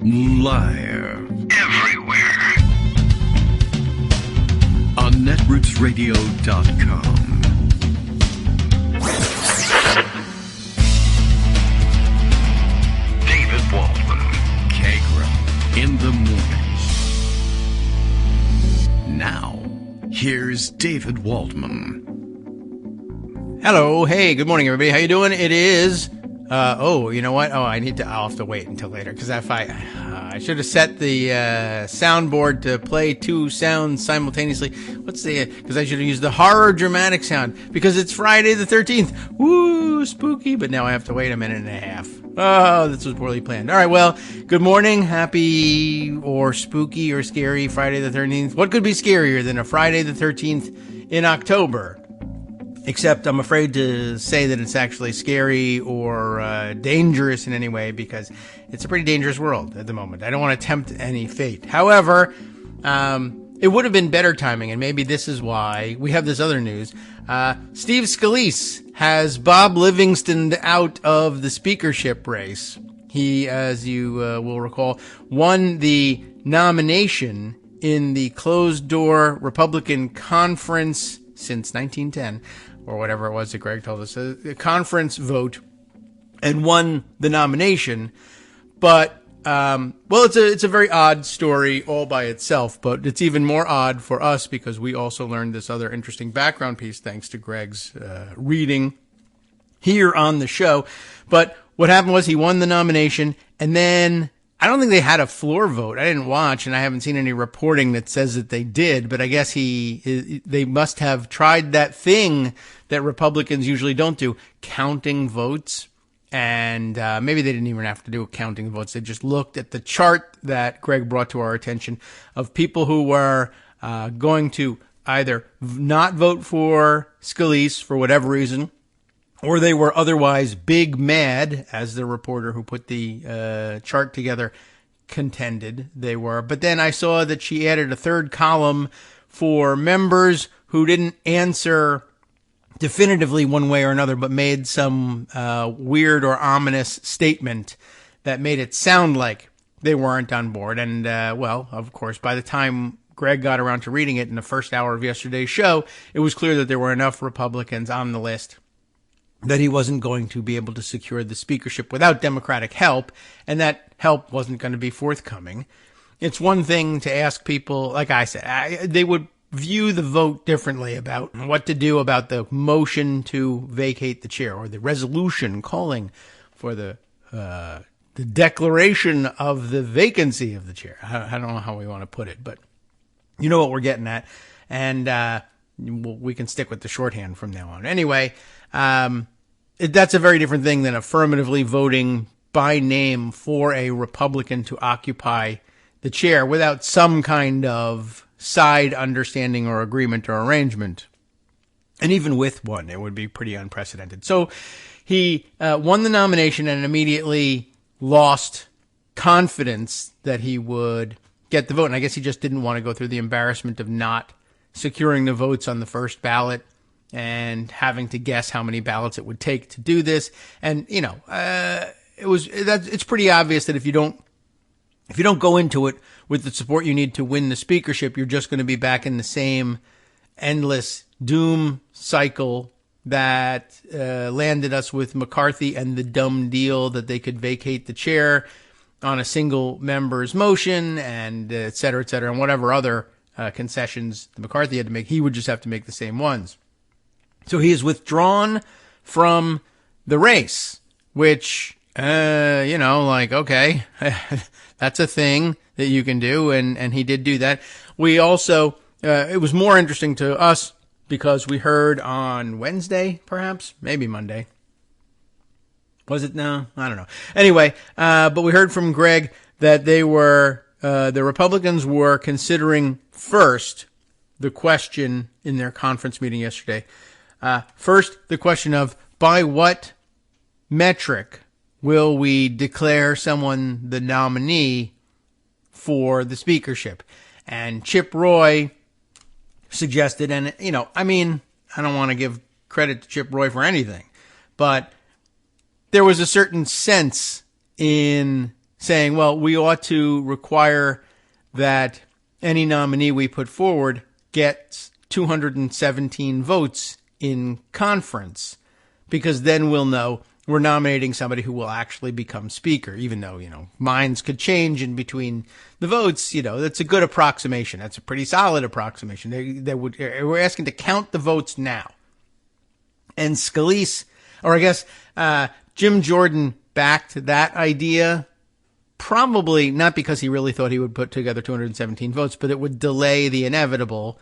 Live. Everywhere. On netrootsradio.com. David Waldman. Kagro. In the morning. Now, here's David Waldman. Hello. Hey, good morning, everybody. How you doing? It is... you know what? I'll have to wait until later, because if I should have set the soundboard to play two sounds simultaneously. Because I should have used the horror dramatic sound, because it's Friday the 13th. Woo, spooky. But now I have to wait a minute and a half. Oh, this was poorly planned. All right, well, good morning. Happy or spooky or scary Friday the 13th. What could be scarier than a Friday the 13th in October? Except I'm afraid to say that it's actually scary or dangerous in any way, because it's a pretty dangerous world at the moment. I don't want to tempt any fate. However, it would have been better timing, and maybe this is why we have this other news. Steve Scalice has Bob Livingston out of the speakership race. He, as you will recall, won the nomination in the closed-door Republican conference since 1910. Or whatever it was that Greg told us, a conference vote, and won the nomination. But, it's a very odd story all by itself, but it's even more odd for us because we also learned this other interesting background piece thanks to Greg's reading here on the show. But what happened was he won the nomination, and then I don't think they had a floor vote. I didn't watch, and I haven't seen any reporting that says that they did, but I guess they must have tried that thing that Republicans usually don't do, counting votes. And maybe they didn't even have to do counting votes. They just looked at the chart that Greg brought to our attention of people who were going to either not vote for Scalice for whatever reason, or they were otherwise big mad, as the reporter who put the chart together contended they were. But then I saw that she added a third column for members who didn't answer definitively one way or another, but made some weird or ominous statement that made it sound like they weren't on board. And, of course, by the time Greg got around to reading it in the first hour of yesterday's show, it was clear that there were enough Republicans on the list that he wasn't going to be able to secure the speakership without Democratic help, and that help wasn't going to be forthcoming. It's one thing to ask people, like I said, they would view the vote differently about what to do about the motion to vacate the chair, or the resolution calling for the declaration of the vacancy of the chair. I don't know how we want to put it, but you know what we're getting at, and we can stick with the shorthand from now on. Anyway, that's a very different thing than affirmatively voting by name for a Republican to occupy the chair without some kind of side understanding or agreement or arrangement. And even with one, it would be pretty unprecedented. So he won the nomination and immediately lost confidence that he would get the vote. And I guess he just didn't want to go through the embarrassment of not securing the votes on the first ballot and having to guess how many ballots it would take to do this. And, it's pretty obvious that if you don't go into it with the support you need to win the speakership, you're just going to be back in the same endless doom cycle that landed us with McCarthy and the dumb deal that they could vacate the chair on a single member's motion, and et cetera, and whatever other concessions McCarthy had to make. He would just have to make the same ones. So he is withdrawn from the race, which, okay, that's a thing that you can do, and he did do that. We also, it was more interesting to us because we heard on Wednesday, perhaps, maybe Monday. Was it? No, I don't know. Anyway, but we heard from Greg that the Republicans were considering first the question in their conference meeting yesterday. First, the question of by what metric will we declare someone the nominee for the speakership? And Chip Roy suggested, and, I don't want to give credit to Chip Roy for anything, but there was a certain sense in saying, well, we ought to require that any nominee we put forward gets 217 votes in conference, because then we'll know we're nominating somebody who will actually become speaker, even though, minds could change in between the votes. That's a good approximation. That's a pretty solid approximation. We're asking to count the votes now. And Scalice, or I guess Jim Jordan backed that idea, probably not because he really thought he would put together 217 votes, but it would delay the inevitable.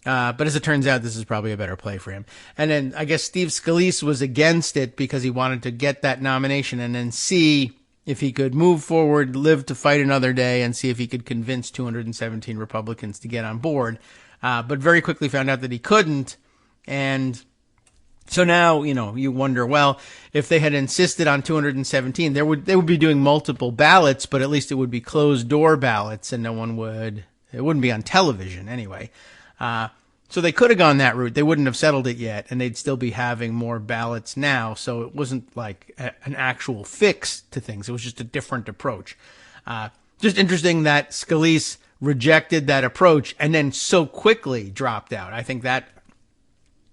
But as it turns out, this is probably a better play for him. And then I guess Steve Scalice was against it because he wanted to get that nomination and then see if he could move forward, live to fight another day, and see if he could convince 217 Republicans to get on board. But very quickly found out that he couldn't. And so now, you wonder, well, if they had insisted on 217, they would be doing multiple ballots, but at least it would be closed door ballots and it wouldn't be on television anyway. So they could have gone that route. They wouldn't have settled it yet, and they'd still be having more ballots now. So it wasn't like an actual fix to things. It was just a different approach. Just interesting that Scalice rejected that approach and then so quickly dropped out. I think that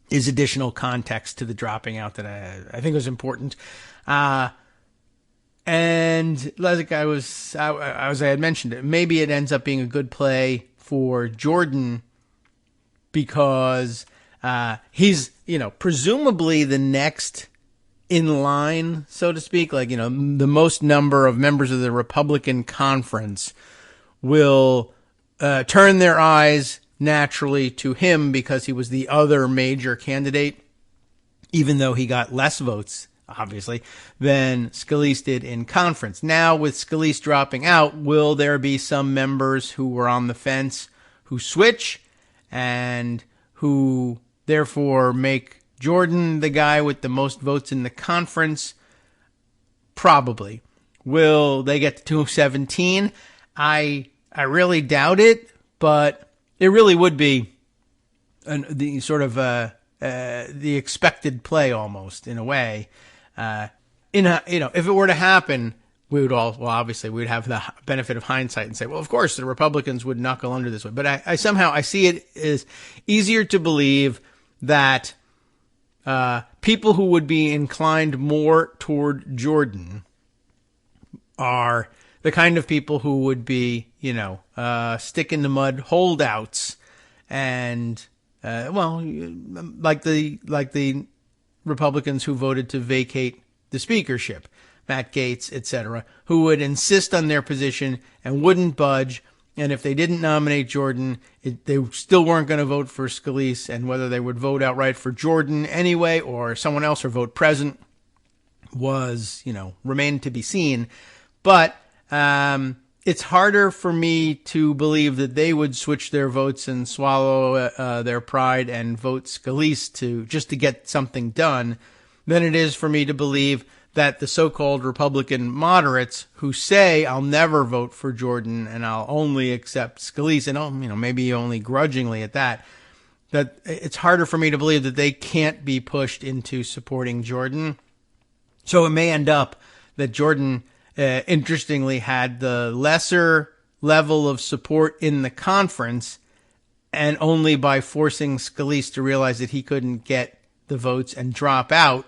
is additional context to the dropping out that I think was important. And like as I had mentioned, maybe it ends up being a good play for Jordan, because he's, presumably the next in line, so to speak. Like, the most number of members of the Republican conference will turn their eyes naturally to him because he was the other major candidate, even though he got less votes, obviously, than Scalice did in conference. Now, with Scalice dropping out, will there be some members who were on the fence who switch and who therefore make Jordan the guy with the most votes in the conference? Probably. Will they get to 217? I really doubt it, but it really would be the sort of the expected play almost, in a way. If it were to happen, we would obviously we would have the benefit of hindsight and say, well, of course the Republicans would knuckle under this way. But I somehow see it as easier to believe that people who would be inclined more toward Jordan are the kind of people who would be, stick in the mud holdouts, and like the Republicans who voted to vacate the speakership, Matt Gaetz, etc., who would insist on their position and wouldn't budge. And if they didn't nominate Jordan, they still weren't going to vote for Scalice. And whether they would vote outright for Jordan anyway or someone else or vote present was, remained to be seen. But it's harder for me to believe that they would switch their votes and swallow their pride and vote Scalice just to get something done than it is for me to believe that the so-called Republican moderates who say, I'll never vote for Jordan and I'll only accept Scalice, and maybe only grudgingly at that it's harder for me to believe that they can't be pushed into supporting Jordan. So it may end up that Jordan, interestingly, had the lesser level of support in the conference, and only by forcing Scalice to realize that he couldn't get the votes and drop out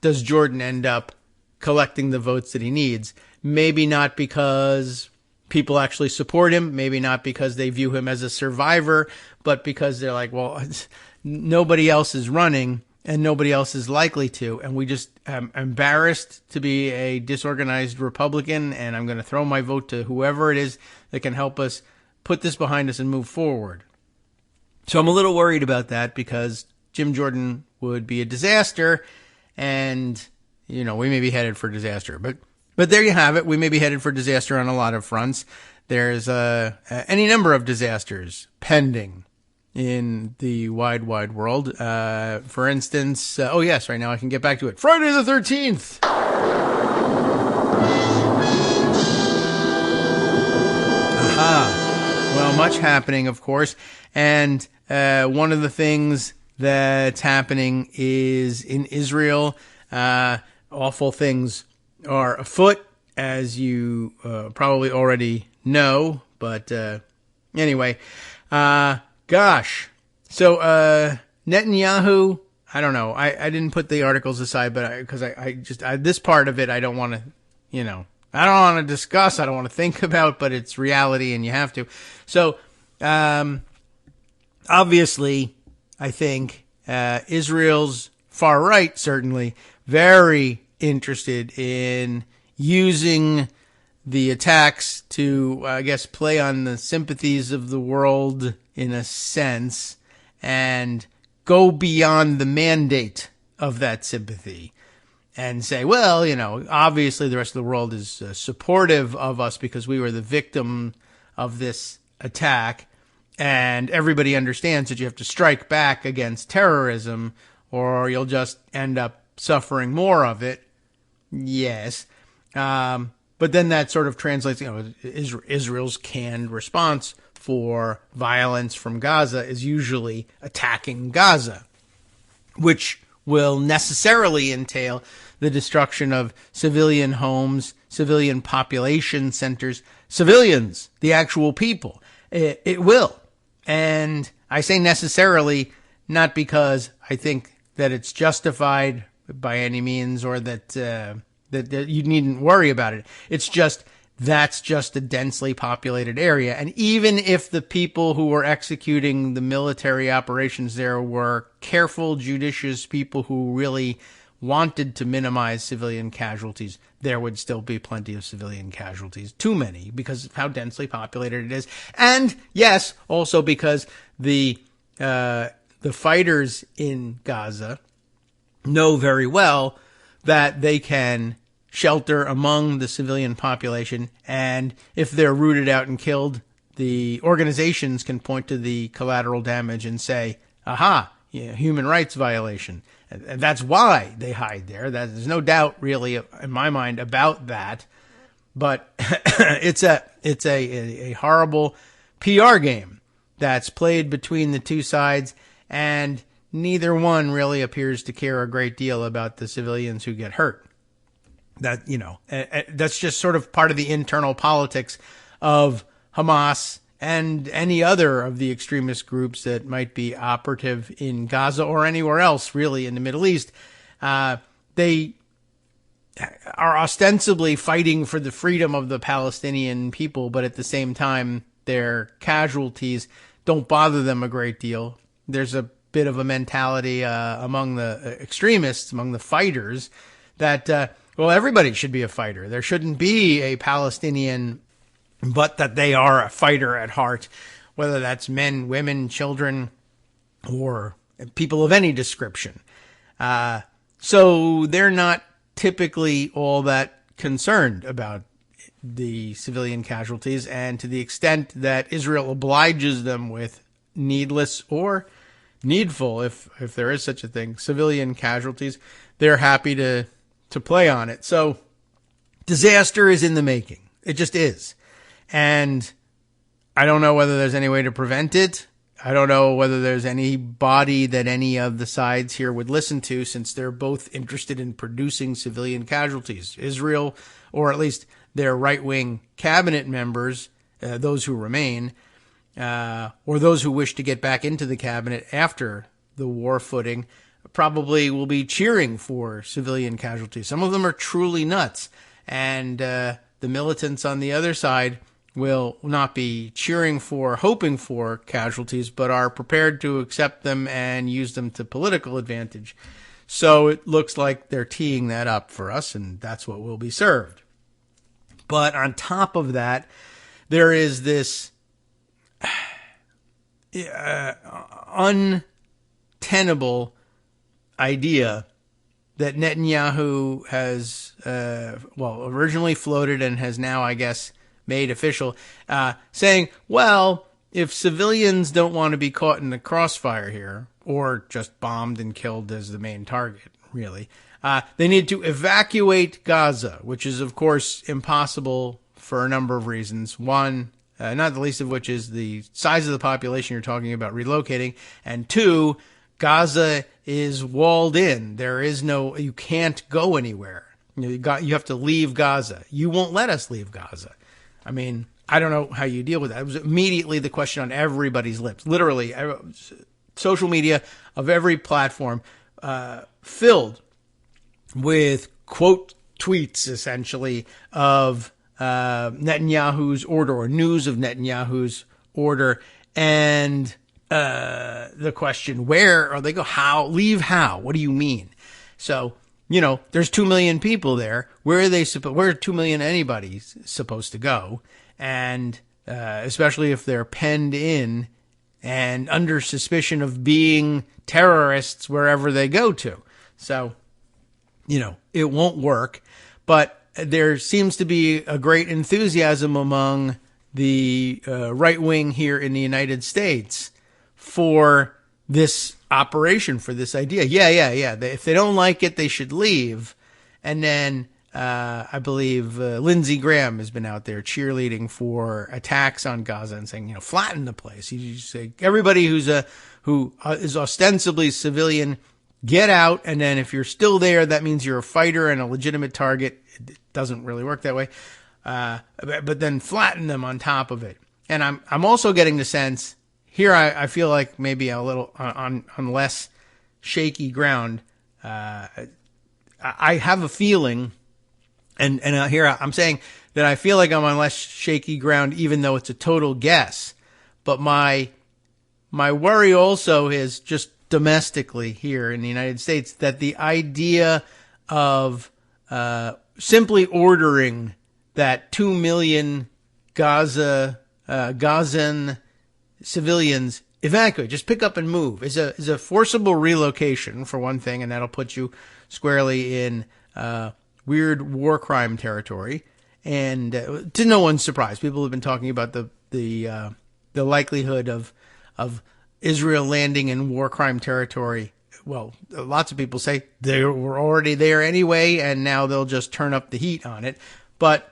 does Jordan end up collecting the votes that he needs. Maybe not because people actually support him, maybe not because they view him as a survivor, but because they're like, well, nobody else is running and nobody else is likely to, and we just am embarrassed to be a disorganized Republican, and I'm going to throw my vote to whoever it is that can help us put this behind us and move forward. So I'm a little worried about that, because Jim Jordan would be a disaster, and, we may be headed for disaster. But there you have it. We may be headed for disaster on a lot of fronts. There's any number of disasters pending in the wide world. For instance, right now I can get back to it. Friday the 13th. Aha. Well, much happening, of course. And one of the things that's happening is in Israel. Awful things are afoot, as you probably already know. But anyway, gosh. So Netanyahu, I don't know. I didn't put the articles aside, but because I just this part of it I don't want to, I don't want to discuss. I don't want to think about, but it's reality and you have to. So obviously, I think Israel's far right certainly very interested in using the attacks to, I guess, play on the sympathies of the world in a sense and go beyond the mandate of that sympathy and say, well, obviously the rest of the world is supportive of us because we were the victim of this attack, and everybody understands that you have to strike back against terrorism or you'll just end up suffering more of it. Yes. But then that sort of translates, Israel's canned response for violence from Gaza is usually attacking Gaza, which will necessarily entail the destruction of civilian homes, civilian population centers, civilians, the actual people. It will. And I say necessarily not because I think that it's justified by any means or that you needn't worry about it. It's just that's just a densely populated area. And even if the people who were executing the military operations there were careful, judicious people who really wanted to minimize civilian casualties, there would still be plenty of civilian casualties. Too many, because of how densely populated it is. And yes, also because the fighters in Gaza know very well that they can shelter among the civilian population, and if they're rooted out and killed, the organizations can point to the collateral damage and say, aha, human rights violation. And that's why they hide there. There's no doubt really in my mind about that. But it's a horrible PR game that's played between the two sides, and neither one really appears to care a great deal about the civilians who get hurt. That, that's just sort of part of the internal politics of Hamas and any other of the extremist groups that might be operative in Gaza or anywhere else really in the Middle East. They are ostensibly fighting for the freedom of the Palestinian people, but at the same time, their casualties don't bother them a great deal. There's a bit of a mentality among the extremists, among the fighters, that well, everybody should be a fighter. There shouldn't be a Palestinian, but that they are a fighter at heart, whether that's men, women, children, or people of any description. So they're not typically all that concerned about the civilian casualties, and to the extent that Israel obliges them with needless or needful, if there is such a thing, civilian casualties, they're happy to play on it. So disaster is in the making. It just is. And I don't know whether there's any way to prevent it. I don't know whether there's anybody that any of the sides here would listen to, since they're both interested in producing civilian casualties. Israel, or at least their right-wing cabinet members, those who remain, or those who wish to get back into the cabinet after the war footing, probably will be cheering for civilian casualties. Some of them are truly nuts. And the militants on the other side will not be cheering for, hoping for casualties, but are prepared to accept them and use them to political advantage. So it looks like they're teeing that up for us, and that's what will be served. But on top of that, there is this untenable idea that Netanyahu has, originally floated and has now, I guess, made official, saying, well, if civilians don't want to be caught in the crossfire here, or just bombed and killed as the main target, really, they need to evacuate Gaza, which is, of course, impossible for a number of reasons. One, not the least of which is the size of the population you're talking about relocating, and two, Gaza is walled in. You can't go anywhere. You have to leave Gaza. You won't let us leave Gaza. I mean, I don't know how you deal with that. It was immediately the question on everybody's lips. Literally, social media of every platform filled with quote tweets, essentially, of Netanyahu's order or news of Netanyahu's order. And the question, where are they go? How? Leave how? What do you mean? So, there's 2 million people there. Where are where 2 million anybody supposed to go? And especially if they're penned in and under suspicion of being terrorists wherever they go to. So, it won't work. But there seems to be a great enthusiasm among the right wing here in the United States for this operation, for this idea. Yeah. If they don't like it, they should leave. And then I believe Lindsey Graham has been out there cheerleading for attacks on Gaza and saying, flatten the place. You say everybody who is ostensibly civilian, get out. And then if you're still there, that means you're a fighter and a legitimate target. It doesn't really work that way. But then flatten them on top of it. And I'm also getting the sense here, I feel like maybe a little on less shaky ground. I have a feeling, and here I'm saying that I feel like I'm on less shaky ground, even though it's a total guess. But my worry also is just domestically here in the United States that the idea of simply ordering that 2 million Gazan civilians evacuate, just pick up and move, is a forcible relocation for one thing, and that'll put you squarely in weird war crime territory. And to no one's surprise, people have been talking about the likelihood of Israel landing in war crime territory. Well, lots of people say they were already there anyway, and now they'll just turn up the heat on it. But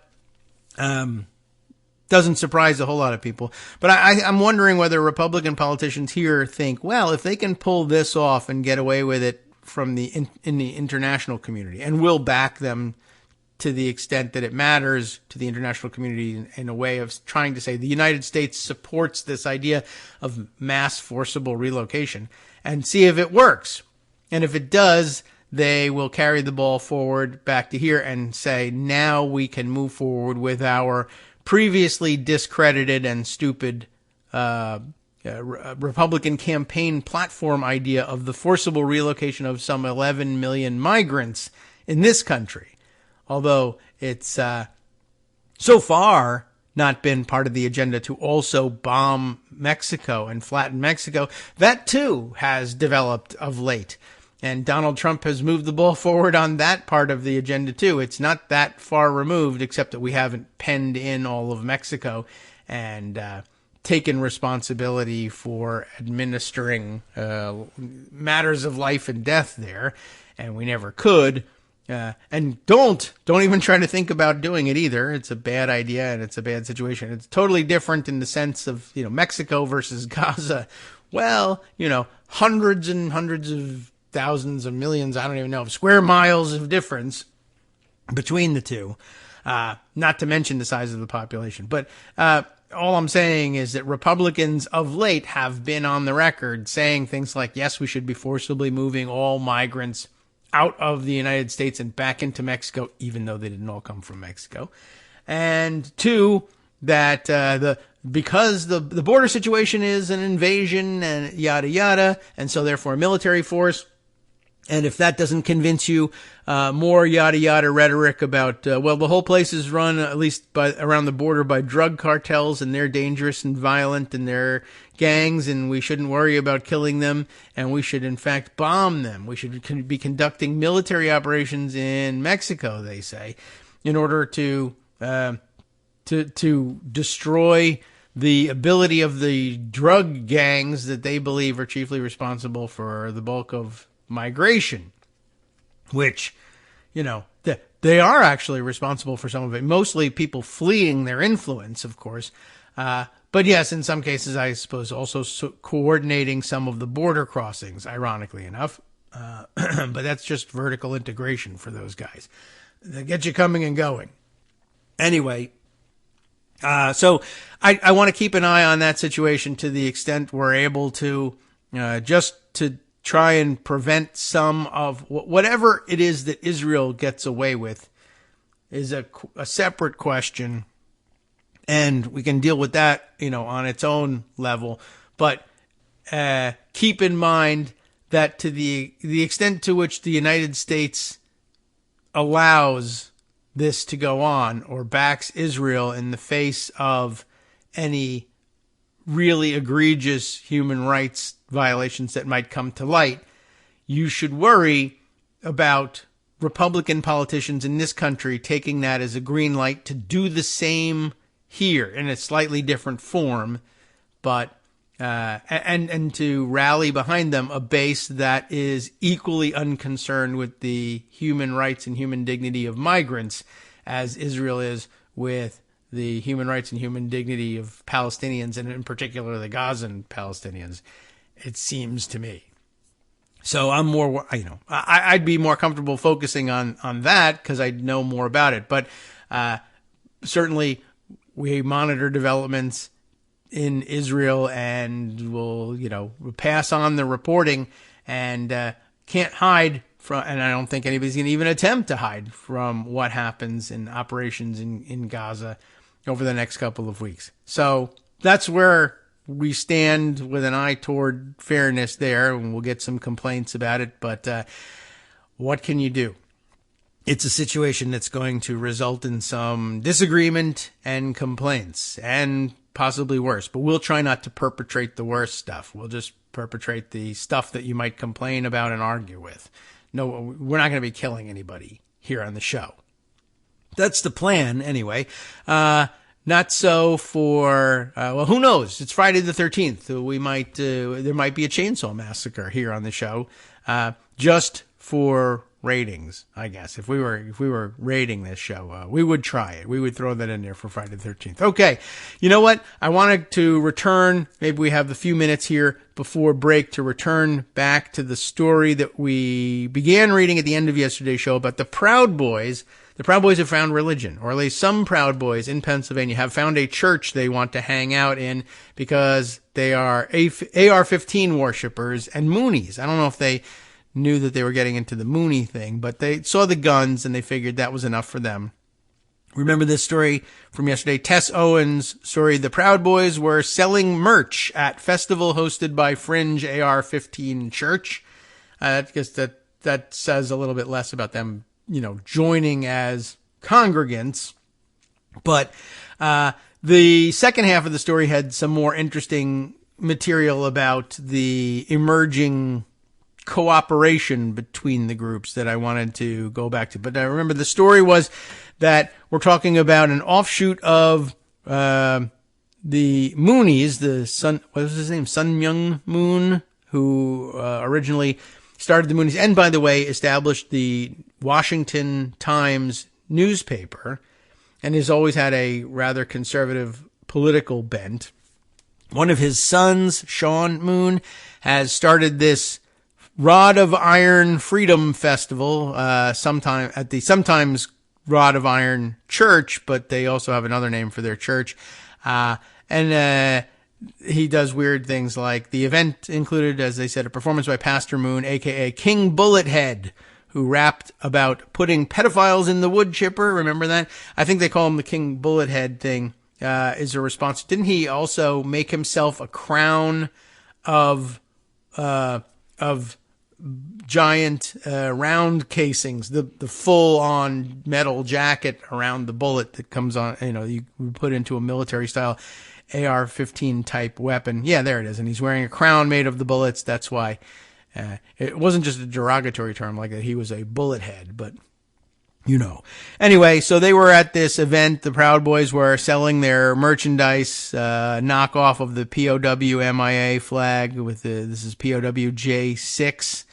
doesn't surprise a whole lot of people. But I'm wondering whether Republican politicians here think, well, if they can pull this off and get away with it from in the international community, and we'll back them to the extent that it matters to the international community in a way of trying to say the United States supports this idea of mass forcible relocation, and see if it works. And if it does, they will carry the ball forward back to here and say, now we can move forward with our previously discredited and stupid Republican campaign platform idea of the forcible relocation of some 11 million migrants in this country. Although it's so far not been part of the agenda to also bomb Mexico and flatten Mexico. That too has developed of late. And Donald Trump has moved the ball forward on that part of the agenda too. It's not that far removed, except that we haven't penned in all of Mexico and taken responsibility for administering matters of life and death there. And we never could. And don't even try to think about doing it either. It's a bad idea and it's a bad situation. It's totally different in the sense of, Mexico versus Gaza. Well, hundreds and hundreds of thousands of millions, I don't even know, of square miles of difference between the two, not to mention the size of the population. But all I'm saying is that Republicans of late have been on the record saying things like, yes, we should be forcibly moving all migrants out of the United States and back into Mexico, even though they didn't all come from Mexico. And two, that because the border situation is an invasion and yada yada, and so therefore a military force. And if that doesn't convince you, more yada yada rhetoric about the whole place is run, at least around the border, by drug cartels, and they're dangerous and violent, and they're gangs, and we shouldn't worry about killing them, and we should in fact bomb them. We should be conducting military operations in Mexico, they say, in order to destroy the ability of the drug gangs that they believe are chiefly responsible for the bulk of migration, which, they are actually responsible for some of it. Mostly people fleeing their influence, of course. But yes, in some cases, I suppose also coordinating some of the border crossings, ironically enough. But that's just vertical integration for those guys. They get you coming and going. Anyway, so I want to keep an eye on that situation to the extent we're able to, just to try and prevent some of whatever it is that Israel gets away with is a separate question. And we can deal with that, on its own level. But keep in mind that to the extent to which the United States allows this to go on or backs Israel in the face of any really egregious human rights violations that might come to light, you should worry about Republican politicians in this country taking that as a green light to do the same here in a slightly different form, but and to rally behind them a base that is equally unconcerned with the human rights and human dignity of migrants as Israel is with the human rights and human dignity of Palestinians, and in particular the Gazan Palestinians, it seems to me. So I'm more, I'd be more comfortable focusing on that because I know more about it. But certainly we monitor developments in Israel and will, pass on the reporting and can't hide from, and I don't think anybody's going to even attempt to hide from what happens in operations in Gaza over the next couple of weeks. So that's where we stand with an eye toward fairness there, and we'll get some complaints about it. But what can you do? It's a situation that's going to result in some disagreement and complaints and possibly worse. But we'll try not to perpetrate the worst stuff. We'll just perpetrate the stuff that you might complain about and argue with. No, we're not going to be killing anybody here on the show. That's the plan anyway. Not so for, who knows? It's Friday the 13th. There might be a chainsaw massacre here on the show, just for ratings, I guess. If we were rating this show, we would try it. We would throw that in there for Friday the 13th. Okay. You know what? I wanted to return. Maybe we have a few minutes here before break to return back to the story that we began reading at the end of yesterday's show about the Proud Boys. The Proud Boys have found religion, or at least some Proud Boys in Pennsylvania have found a church they want to hang out in because they are AR-15 worshipers and Moonies. I don't know if they knew that they were getting into the Mooney thing, but they saw the guns and they figured that was enough for them. Remember this story from yesterday? Tess Owens' story. The Proud Boys were selling merch at festival hosted by Fringe AR-15 Church. I guess that says a little bit less about them, joining as congregants. But the second half of the story had some more interesting material about the emerging cooperation between the groups that I wanted to go back to. But I remember the story was that we're talking about an offshoot of the Moonies, what was his name? Sun Myung Moon, who originally started the Moonies, and by the way, established the Washington Times newspaper, and has always had a rather conservative political bent. One of his sons, Sean Moon, has started this Rod of Iron Freedom Festival, sometimes Rod of Iron Church, but they also have another name for their church. And he does weird things like the event included, as they said, a performance by Pastor Moon, aka King Bullethead, who rapped about putting pedophiles in the wood chipper. Remember that? I think they call him the King Bullethead thing, is a response. Didn't he also make himself a crown of giant round casings, the full on metal jacket around the bullet that comes on, you put into a military style AR-15 type weapon. Yeah, there it is. And he's wearing a crown made of the bullets. That's why it wasn't just a derogatory term like that he was a bullet head, but Anyway, so they were at this event. The Proud Boys were selling their merchandise, knockoff of the POW MIA flag this is POW J6.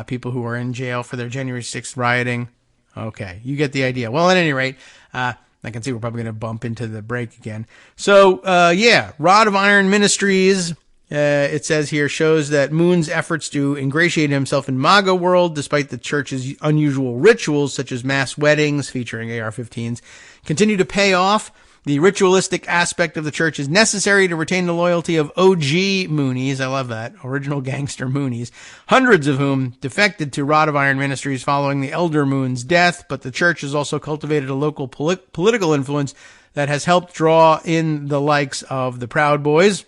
People who were in jail for their January 6th rioting. Okay, you get the idea. Well, at any rate, I can see we're probably going to bump into the break again. So, Rod of Iron Ministries It says here, shows that Moon's efforts to ingratiate himself in MAGA world, despite the church's unusual rituals, such as mass weddings featuring AR-15s, continue to pay off. The ritualistic aspect of the church is necessary to retain the loyalty of OG Moonies. I love that. Original gangster Moonies. Hundreds of whom defected to Rod of Iron Ministries following the elder Moon's death. But the church has also cultivated a local political influence that has helped draw in the likes of the Proud Boys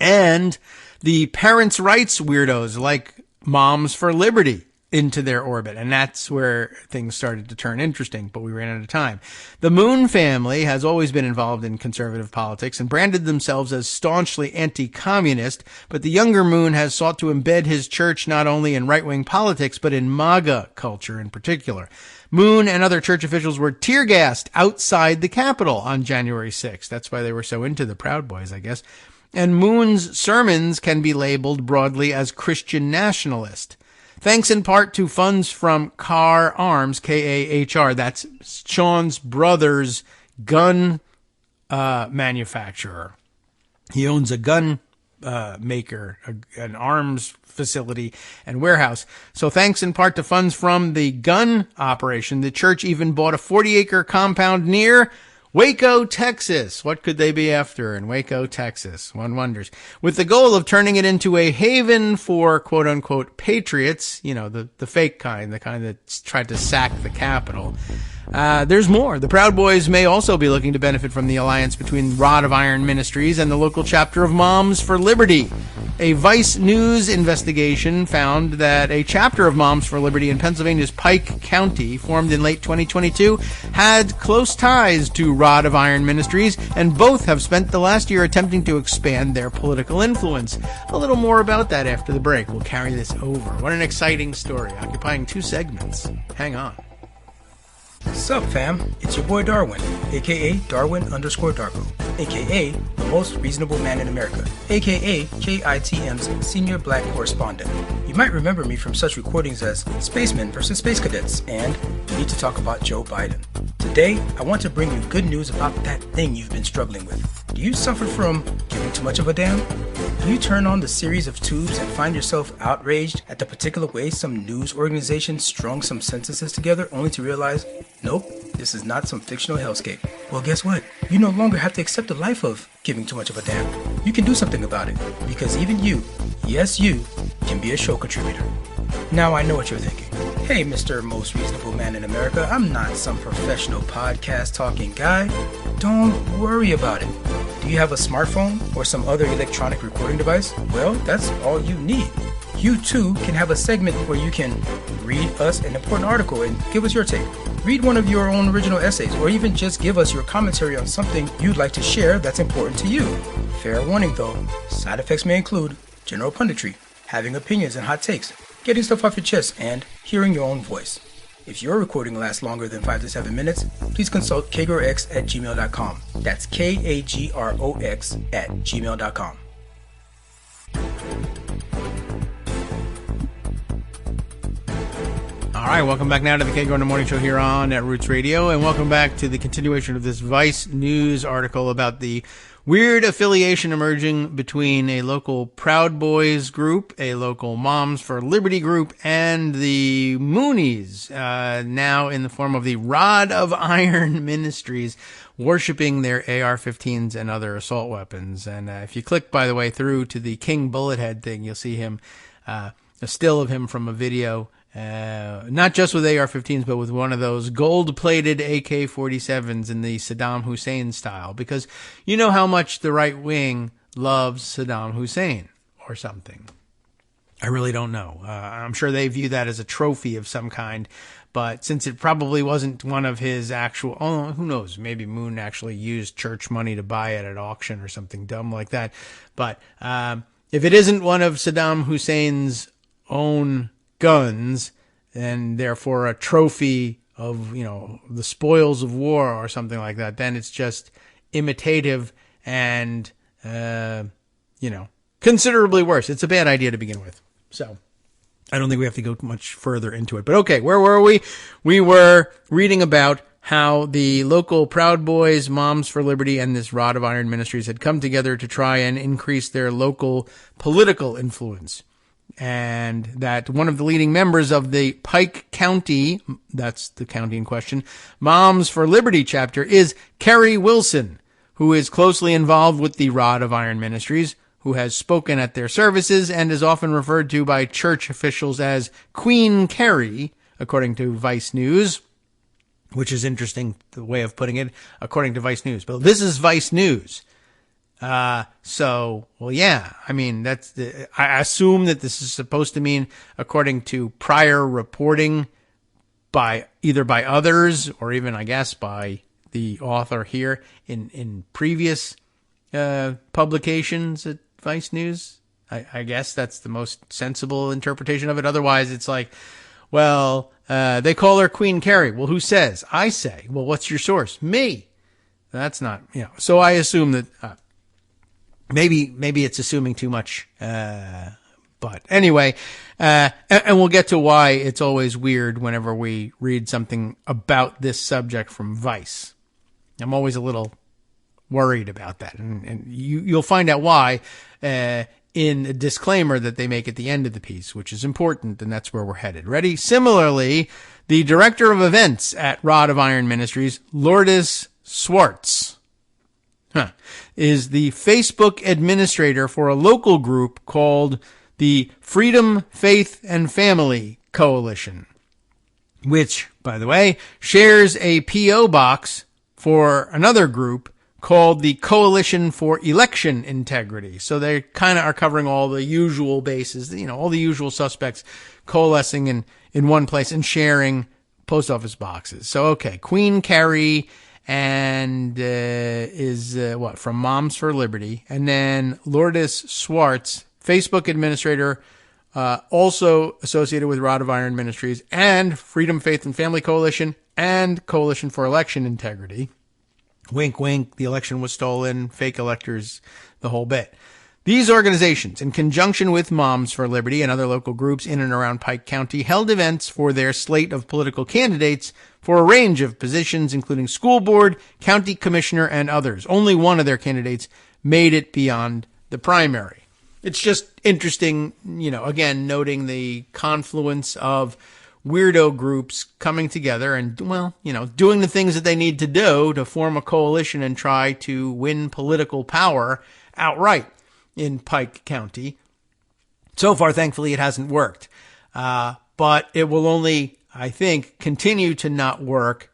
and the parents' rights weirdos like Moms for Liberty into their orbit. And that's where things started to turn interesting, but we ran out of time. The Moon family has always been involved in conservative politics and branded themselves as staunchly anti-communist, but the younger Moon has sought to embed his church not only in right-wing politics, but in MAGA culture in particular. Moon and other church officials were tear-gassed outside the Capitol on January 6th. That's why they were so into the Proud Boys, I guess. And Moon's sermons can be labeled broadly as Christian nationalist. Thanks in part to funds from Kahr Arms, K-A-H-R, that's Sean's brother's gun manufacturer. He owns a gun maker, an arms facility and warehouse. So thanks in part to funds from the gun operation, the church even bought a 40-acre compound near Waco, Texas. What could they be after in Waco, Texas? One wonders. With the goal of turning it into a haven for quote-unquote patriots, you know, the fake kind, the kind that tried to sack the Capitol. There's more. The Proud Boys may also be looking to benefit from the alliance between Rod of Iron Ministries and the local chapter of Moms for Liberty. A Vice News investigation found that a chapter of Moms for Liberty in Pennsylvania's Pike County, formed in late 2022, had close ties to Rod of Iron Ministries, and both have spent the last year attempting to expand their political influence. A little more about that after the break. We'll carry this over. What an exciting story, occupying 2 segments. Hang on. Sup fam, it's your boy Darwin, aka Darwin_Darko, aka the most reasonable man in America, aka KITM's senior black correspondent. You might remember me from such recordings as Spacemen vs. Space Cadets and We Need to Talk About Joe Biden. Today, I want to bring you good news about that thing you've been struggling with. Do you suffer from giving too much of a damn? Do you turn on the series of tubes and find yourself outraged at the particular way some news organization strung some sentences together only to realize, nope, this is not some fictional hellscape? Well, guess what? You no longer have to accept the life of giving too much of a damn. You can do something about it, because even you, yes you, can be a show contributor. Now I know what you're thinking. Hey, Mr. Most Reasonable Man in America, I'm not some professional podcast talking guy. Don't worry about it. Do you have a smartphone or some other electronic recording device? Well, that's all you need. You too can have a segment where you can read us an important article and give us your take. Read one of your own original essays, or even just give us your commentary on something you'd like to share that's important to you. Fair warning though, side effects may include general punditry, having opinions and hot takes, getting stuff off your chest, and hearing your own voice. If your recording lasts longer than 5 to 7 minutes, please consult kagrox@gmail.com. That's KAGROX@gmail.com. All right, welcome back now to the Kagro in the Morning Show here on at Roots Radio, and welcome back to the continuation of this Vice News article about the weird affiliation emerging between a local Proud Boys group, a local Moms for Liberty group, and the Moonies, now in the form of the Rod of Iron Ministries, worshiping their AR-15s and other assault weapons. And if you click, by the way, through to the King Bullethead thing, you'll see him, a still of him from a video, not just with AR-15s, but with one of those gold-plated AK-47s in the Saddam Hussein style, because you know how much the right wing loves Saddam Hussein or something. I really don't know. I'm sure they view that as a trophy of some kind, but since it probably wasn't one of his actual, oh, who knows, maybe Moon actually used church money to buy it at auction or something dumb like that. But if it isn't one of Saddam Hussein's own guns, and therefore a trophy of, you know, the spoils of war or something like that, then it's just imitative and, you know, considerably worse. It's a bad idea to begin with. So I don't think we have to go much further into it. But okay, where were we? We were reading about how the local Proud Boys, Moms for Liberty, and this Rod of Iron Ministries had come together to try and increase their local political influence. And that one of the leading members of the Pike County, that's the county in question, Moms for Liberty chapter is Kerry Wilson, who is closely involved with the Rod of Iron Ministries, who has spoken at their services and is often referred to by church officials as Queen Kerry, according to Vice News, which is interesting, the way of putting it, according to Vice News. But this is Vice News. Well, yeah, I mean, I assume that this is supposed to mean according to prior reporting either by others or even, I guess, by the author here in previous, publications at Vice News. I guess that's the most sensible interpretation of it. Otherwise, it's like, well, they call her Queen Kerry. Well, who says? I say. Well, what's your source? Me. That's not, so I assume that, maybe it's assuming too much, but anyway, and we'll get to why it's always weird whenever we read something about this subject from Vice. I'm always a little worried about that, and you'll find out why, in a disclaimer that they make at the end of the piece, which is important, and that's where we're headed. Ready? Similarly, the director of events at Rod of Iron Ministries, Lourdes Swartz, is the Facebook administrator for a local group called the Freedom, Faith, and Family Coalition, which, by the way, shares a P.O. box for another group called the Coalition for Election Integrity. So they kind of are covering all the usual bases, all the usual suspects coalescing in one place and sharing post office boxes. So, okay, Queen Kerry and is from Moms for Liberty, and then Lourdes Swartz, Facebook administrator, also associated with Rod of Iron Ministries and Freedom, Faith, and Family Coalition and Coalition for Election Integrity. Wink, wink, the election was stolen, fake electors, the whole bit. These organizations, in conjunction with Moms for Liberty and other local groups in and around Pike County, held events for their slate of political candidates for a range of positions, including school board, county commissioner, and others. Only one of their candidates made it beyond the primary. It's just interesting, again, noting the confluence of weirdo groups coming together and, doing the things that they need to do to form a coalition and try to win political power outright in Pike County. So far, thankfully, it hasn't worked. But it will only, I think, continue to not work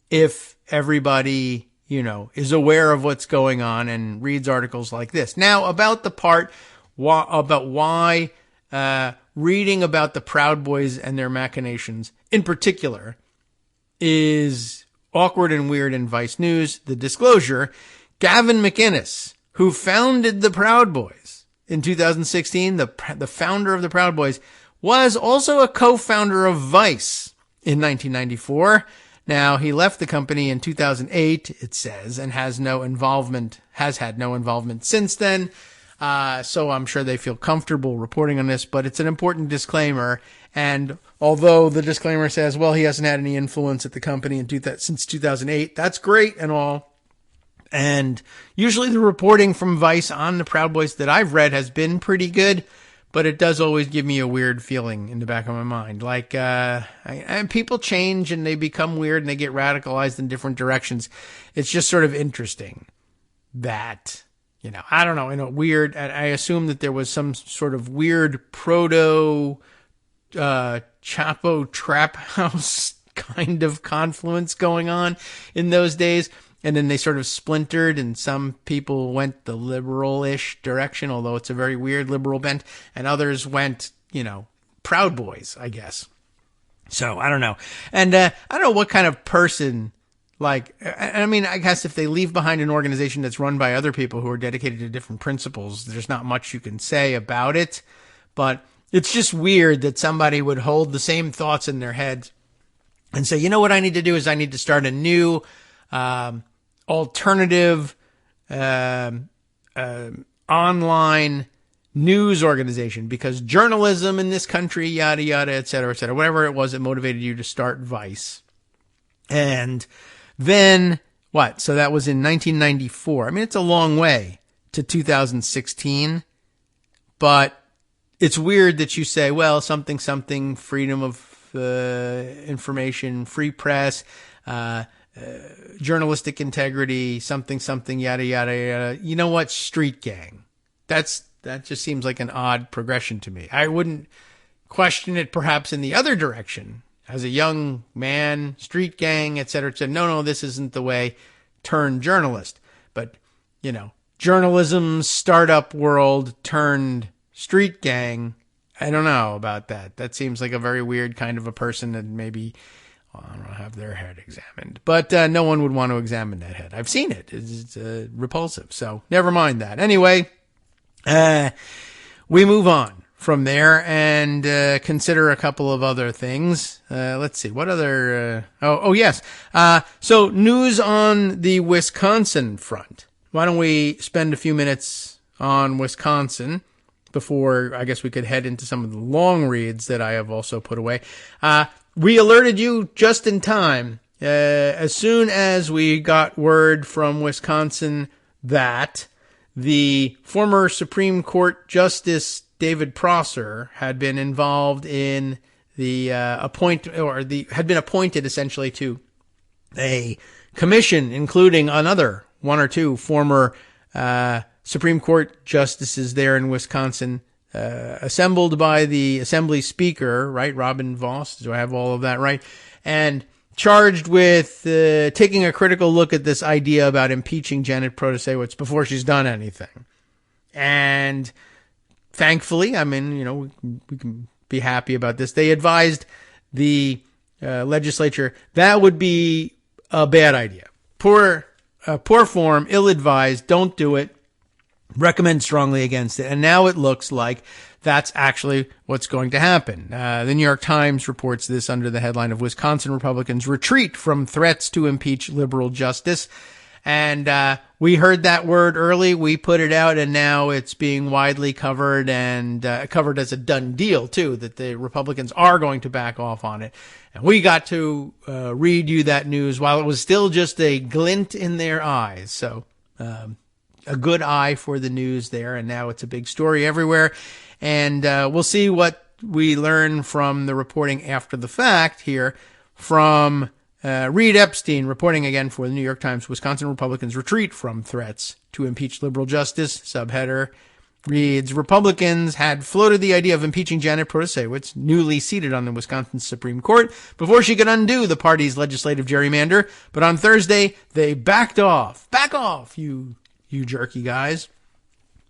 if everybody, is aware of what's going on and reads articles like this. Now, about the part about why reading about the Proud Boys and their machinations in particular is awkward and weird in Vice News. The disclosure, Gavin McInnes, who founded the Proud Boys in 2016, the founder of the Proud Boys, was also a co-founder of Vice in 1994. Now, he left the company in 2008, it says, and has had no involvement since then. So I'm sure they feel comfortable reporting on this, but it's an important disclaimer. And although the disclaimer says, well, he hasn't had any influence at the company since 2008, that's great and all. And usually the reporting from Vice on the Proud Boys that I've read has been pretty good, but it does always give me a weird feeling in the back of my mind. Like, and people change and they become weird and they get radicalized in different directions. It's just sort of interesting that, I don't know, weird, I assume that there was some sort of weird proto, Chapo trap house kind of confluence going on in those days. And then they sort of splintered and some people went the liberal-ish direction, although it's a very weird liberal bent, and others went, Proud Boys, I guess. So I don't know. And I don't know what kind of person, I guess if they leave behind an organization that's run by other people who are dedicated to different principles, there's not much you can say about it. But it's just weird that somebody would hold the same thoughts in their head and say, what I need to do is I need to start a new alternative online news organization because journalism in this country, yada, yada, et cetera, whatever it was that motivated you to start Vice. And then what? So that was in 1994. I mean, it's a long way to 2016, but it's weird that you say, well, something, freedom of information, free press, journalistic integrity, something, yada, yada, yada. You know what? Street gang. That just seems like an odd progression to me. I wouldn't question it perhaps in the other direction. As a young man, street gang, et cetera, no, this isn't the way. Turn journalist. But, journalism, startup world turned street gang. I don't know about that. That seems like a very weird kind of a person that maybe, I don't know, have their head examined. But no one would want to examine that head. I've seen it. It's repulsive. So never mind that. Anyway, we move on from there and consider a couple of other things. Let's see. What other... yes. So news on the Wisconsin front. Why don't we spend a few minutes on Wisconsin before I guess we could head into some of the long reads that I have also put away. We alerted you just in time as soon as we got word from Wisconsin that the former Supreme Court Justice David Prosser had been involved in the had been appointed essentially to a commission, including another one or two former Supreme Court justices there in Wisconsin, assembled by the Assembly Speaker, right, Robin Vos. Do I have all of that right? And charged with taking a critical look at this idea about impeaching Janet Protasewicz before she's done anything. And thankfully, I mean, we can be happy about this. They advised the legislature that would be a bad idea. Poor form, ill-advised, don't do it. Recommend strongly against it. And now it looks like that's actually what's going to happen. The New York Times reports this under the headline of Wisconsin Republicans Retreat from Threats to Impeach Liberal Justice. And we heard that word early. We put it out, and now it's being widely covered and covered as a done deal, too, that the Republicans are going to back off on it. And we got to read you that news while it was still just a glint in their eyes. So a good eye for the news there, and now it's a big story everywhere. And we'll see what we learn from the reporting after the fact here from Reed Epstein, reporting again for the New York Times. Wisconsin Republicans retreat from threats to impeach liberal justice. Subheader reads, Republicans had floated the idea of impeaching Janet Protasewicz, newly seated on the Wisconsin Supreme Court, before she could undo the party's legislative gerrymander. But on Thursday, they backed off. Back off, you jerky guys.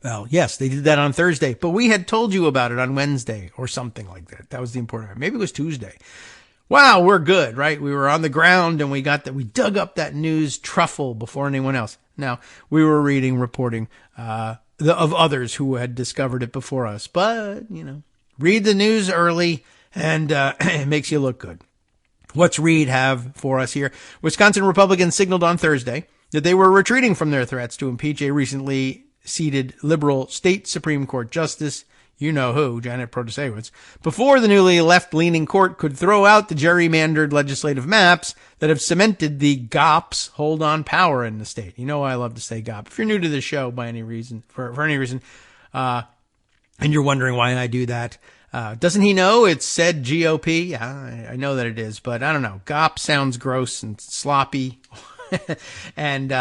Well, yes, they did that on Thursday, but we had told you about it on Wednesday or something like that. That was the important part. Maybe it was Tuesday. Wow, we're good, right? We were on the ground and we dug up that news truffle before anyone else. Now, we were reporting of others who had discovered it before us. But, read the news early and it makes you look good. What's Reed have for us here? Wisconsin Republicans signaled on Thursday that they were retreating from their threats to impeach a recently seated liberal state Supreme Court justice, you know who, Janet Protasewicz, before the newly left-leaning court could throw out the gerrymandered legislative maps that have cemented the GOP's hold on power in the state. You know I love to say GOP. If you're new to the show by any reason, for any reason, and you're wondering why I do that, doesn't he know it's said GOP? Yeah, I know that it is, but I don't know. GOP sounds gross and sloppy. And,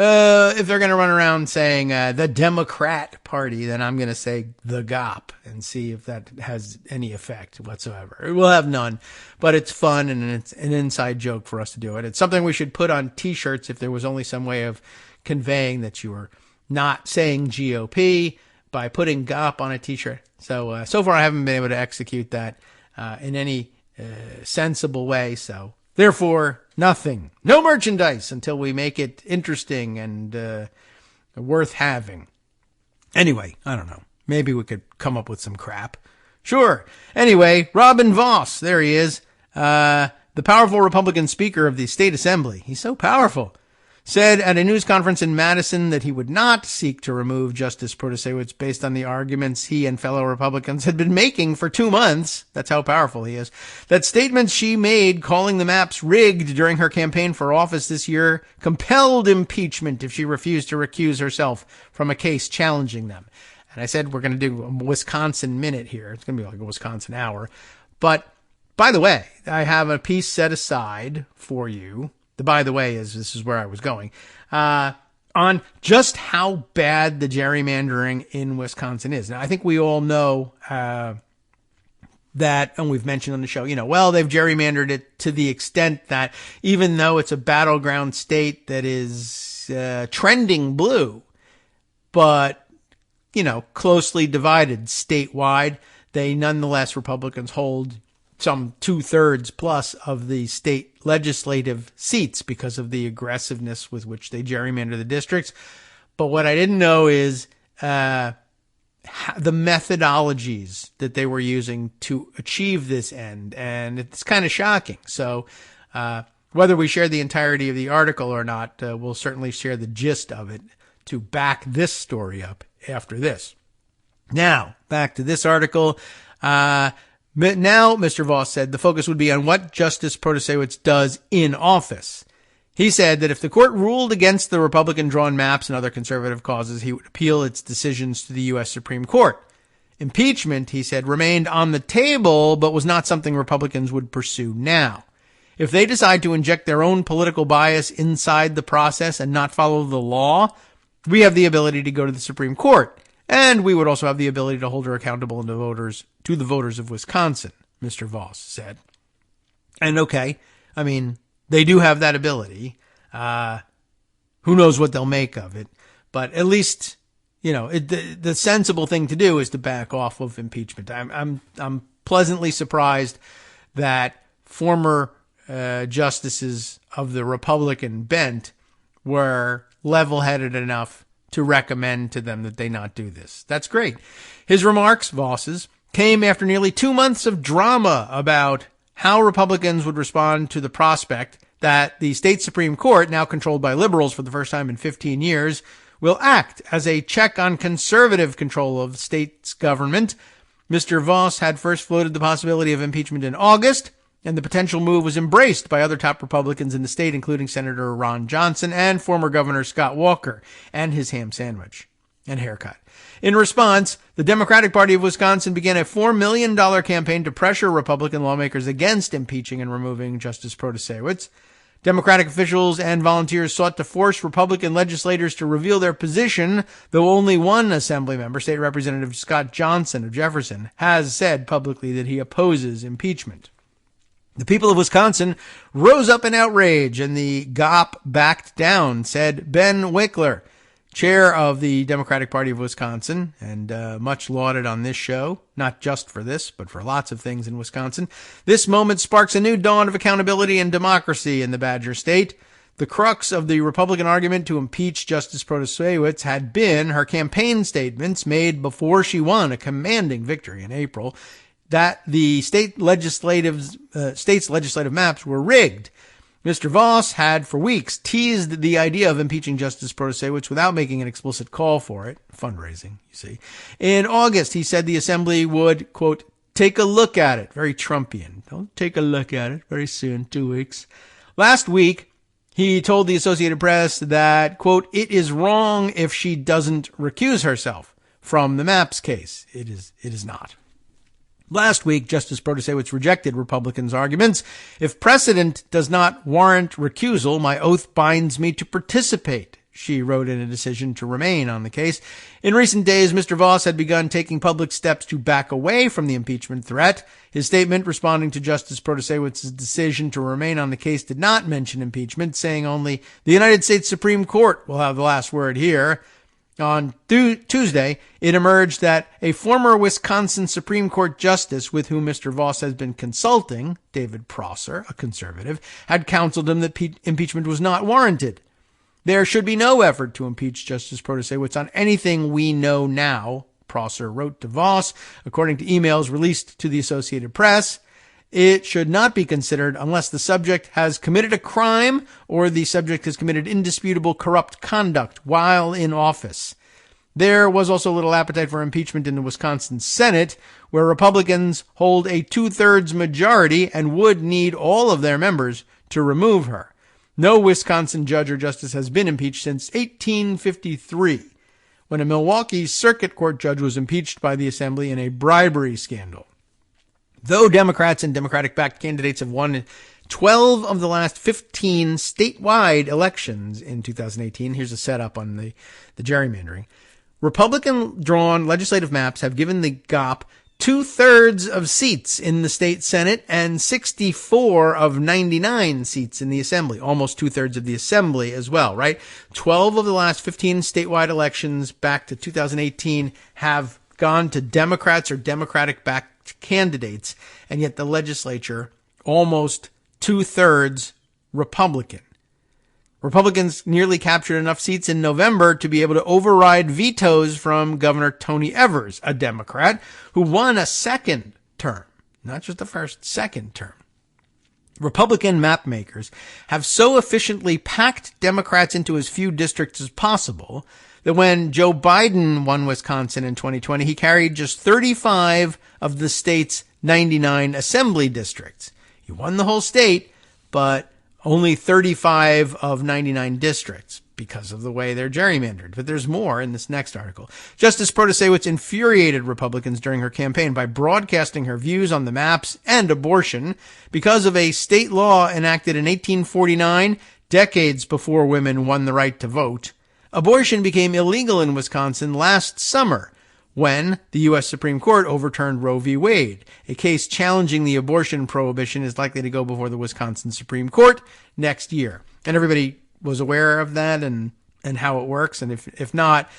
if they're going to run around saying the Democrat Party, then I'm going to say the GOP and see if that has any effect whatsoever. It will have none, but it's fun and it's an inside joke for us to do it. It's something we should put on T-shirts if there was only some way of conveying that you were not saying GOP by putting GOP on a T-shirt. So far I haven't been able to execute that in any sensible way, so therefore, nothing. No merchandise until we make it interesting and worth having. Anyway, I don't know. Maybe we could come up with some crap. Sure. Anyway, Robin Vos, there he is. The powerful Republican Speaker of the State Assembly. He's so powerful. said at a news conference in Madison that he would not seek to remove Justice Protasewicz based on the arguments he and fellow Republicans had been making for 2 months. That's how powerful he is. That statements she made calling the maps rigged during her campaign for office this year compelled impeachment if she refused to recuse herself from a case challenging them. And I said we're going to do a Wisconsin minute here. It's going to be like a Wisconsin hour. But by the way, I have a piece set aside for you. The by the way is, this is where I was going, on just how bad the gerrymandering in Wisconsin is. Now, I think we all know that, and we've mentioned on the show, well, they've gerrymandered it to the extent that even though it's a battleground state that is trending blue, but, closely divided statewide, they nonetheless, Republicans hold some 2/3 plus of the state legislative seats because of the aggressiveness with which they gerrymander the districts. But what I didn't know is the methodologies that they were using to achieve this end. And it's kind of shocking. So whether we share the entirety of the article or not, we'll certainly share the gist of it to back this story up after this. Now, back to this article. Now, Mr. Voss said the focus would be on what Justice Protasewicz does in office. He said that if the court ruled against the Republican-drawn maps and other conservative causes, he would appeal its decisions to the U.S. Supreme Court. Impeachment, he said, remained on the table, but was not something Republicans would pursue now. If they decide to inject their own political bias inside the process and not follow the law, we have the ability to go to the Supreme Court. And we would also have the ability to hold her accountable to the voters of Wisconsin, Mr. Voss said. And okay, I mean, they do have that ability. Who knows what they'll make of it? But at least, the sensible thing to do is to back off of impeachment. I'm pleasantly surprised that former justices of the Republican bent were level-headed enough to recommend to them that they not do this. That's great. His remarks, Voss's, came after nearly 2 months of drama about how Republicans would respond to the prospect that the state Supreme Court, now controlled by liberals for the first time in 15 years, will act as a check on conservative control of the state's government. Mr. Voss had first floated the possibility of impeachment in August, and the potential move was embraced by other top Republicans in the state, including Senator Ron Johnson and former Governor Scott Walker, and his ham sandwich and haircut. In response, the Democratic Party of Wisconsin began a $4 million campaign to pressure Republican lawmakers against impeaching and removing Justice Protasewicz. Democratic officials and volunteers sought to force Republican legislators to reveal their position, though only one Assembly member, State Representative Scott Johnson of Jefferson, has said publicly that he opposes impeachment. The people of Wisconsin rose up in outrage, and the GOP backed down, said Ben Wickler, chair of the Democratic Party of Wisconsin, and much lauded on this show, not just for this, but for lots of things in Wisconsin. This moment sparks a new dawn of accountability and democracy in the Badger State. The crux of the Republican argument to impeach Justice Protasewicz had been her campaign statements made before she won a commanding victory in April, that the state's legislative maps were rigged. Mr. Voss had for weeks teased the idea of impeaching Justice Protasewicz without making an explicit call for it. Fundraising, you see. In August, he said the Assembly would, quote, take a look at it. Very Trumpian. Don't take a look at it. Very soon, 2 weeks. Last week, he told the Associated Press that, quote, it is wrong if she doesn't recuse herself from the maps case. It is not. Last week, Justice Protasewicz rejected Republicans' arguments. If precedent does not warrant recusal, my oath binds me to participate, she wrote in a decision to remain on the case. In recent days, Mr. Voss had begun taking public steps to back away from the impeachment threat. His statement responding to Justice Protasewicz's decision to remain on the case did not mention impeachment, saying only the United States Supreme Court will have the last word here. On Tuesday, it emerged that a former Wisconsin Supreme Court justice with whom Mr. Voss has been consulting, David Prosser, a conservative, had counseled him that impeachment was not warranted. There should be no effort to impeach Justice Protasewicz on anything we know now, Prosser wrote to Voss, according to emails released to the Associated Press. it should not be considered unless the subject has committed a crime or the subject has committed indisputable corrupt conduct while in office. There was also little appetite for impeachment in the Wisconsin Senate, where Republicans hold a 2/3 majority and would need all of their members to remove her. No Wisconsin judge or justice has been impeached since 1853, when a Milwaukee Circuit Court judge was impeached by the Assembly in a bribery scandal. Though Democrats and Democratic-backed candidates have won 12 of the last 15 statewide elections in 2018, here's a setup on the gerrymandering. Republican-drawn legislative maps have given the GOP 2/3 of seats in the state Senate and 64 of 99 seats in the Assembly, almost 2/3 of the Assembly as well, right? 12 of the last 15 statewide elections back to 2018 have gone to Democrats or Democratic-backed candidates, and yet the legislature almost 2/3 Republican. Republicans nearly captured enough seats in November to be able to override vetoes from Governor Tony Evers, a Democrat, who won a second term, not just the first, second term. Republican map makers have so efficiently packed Democrats into as few districts as possible that when Joe Biden won Wisconsin in 2020, he carried just 35 of the state's 99 assembly districts. He won the whole state, but only 35 of 99 districts because of the way they're gerrymandered. But there's more in this next article. Justice Protasewicz infuriated Republicans during her campaign by broadcasting her views on the maps and abortion because of a state law enacted in 1849, decades before women won the right to vote. Abortion became illegal in Wisconsin last summer when the U.S. Supreme Court overturned Roe v. Wade. A case challenging the abortion prohibition is likely to go before the Wisconsin Supreme Court next year. And everybody was aware of that and how it works. And if not,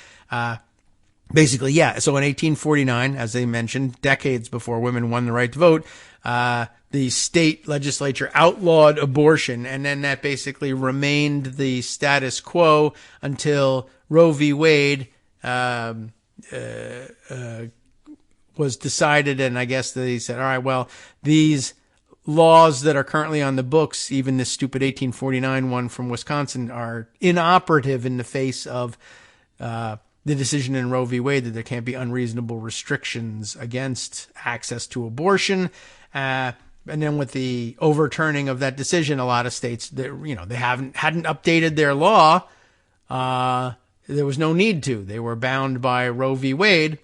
basically, yeah. So in 1849, as they mentioned, decades before women won the right to vote, the state legislature outlawed abortion, and then that basically remained the status quo until Roe v. Wade was decided, and I guess they said, all right, well, these laws that are currently on the books, even this stupid 1849 one from Wisconsin, are inoperative in the face of the decision in Roe v. Wade that there can't be unreasonable restrictions against access to abortion. And then with the overturning of that decision, a lot of states, they hadn't updated their law. There was no need to. They were bound by Roe v. Wade.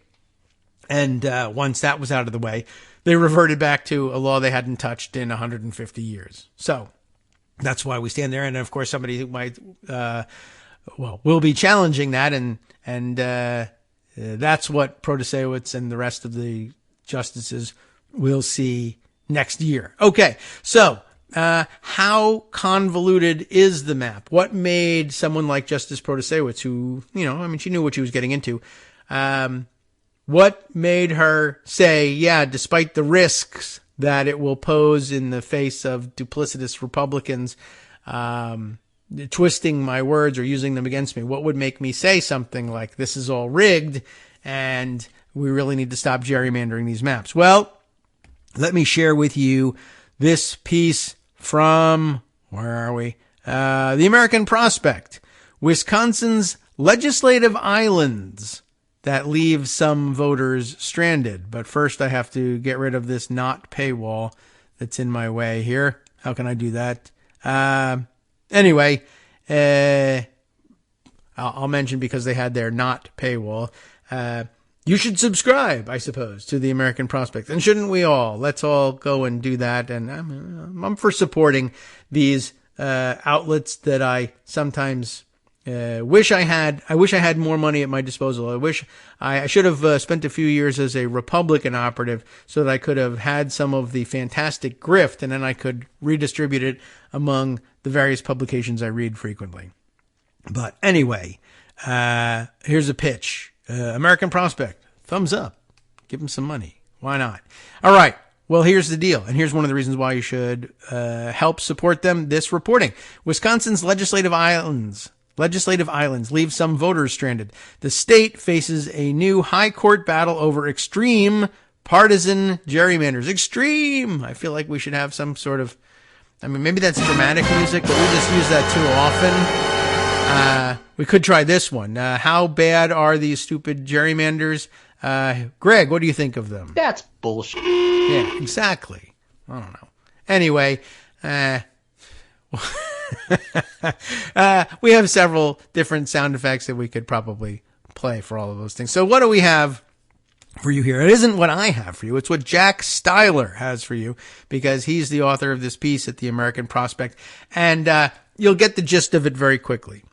And once that was out of the way, they reverted back to a law they hadn't touched in 150 years. So that's why we stand there. And of course, somebody who might, will be challenging that. And that's what Protasewicz and the rest of the justices will see next year. Okay. So, how convoluted is the map? What made someone like Justice Protasewicz, who, she knew what she was getting into, what made her say, yeah, despite the risks that it will pose in the face of duplicitous Republicans, twisting my words or using them against me, what would make me say something like this is all rigged and we really need to stop gerrymandering these maps? Well, let me share with you this piece from, where are we? The American Prospect, Wisconsin's legislative islands that leave some voters stranded. But first I have to get rid of this not paywall that's in my way here. How can I do that? Anyway, I'll mention because they had their not paywall. You should subscribe, I suppose, to the American Prospect. And shouldn't we all? Let's all go and do that. And I'm for supporting these outlets that I sometimes wish I had. I wish I had more money at my disposal. I wish I should have spent a few years as a Republican operative so that I could have had some of the fantastic grift, and then I could redistribute it among the various publications I read frequently. But anyway, here's a pitch. American Prospect, thumbs up. Give them some money. Why not? All right. Well, here's the deal. And here's one of the reasons why you should help support them. This reporting. Wisconsin's legislative islands leave some voters stranded. The state faces a new high court battle over extreme partisan gerrymanders. Extreme! I feel like we should have some sort of, maybe that's dramatic music, but we just use that too often. We could try this one. How bad are these stupid gerrymanders? Greg, what do you think of them? That's bullshit. Yeah, exactly. I don't know. Anyway, we have several different sound effects that we could probably play for all of those things. So what do we have for you here? It isn't what I have for you. It's what Jack Styler has for you, because he's the author of this piece at the American Prospect. And you'll get the gist of it very quickly.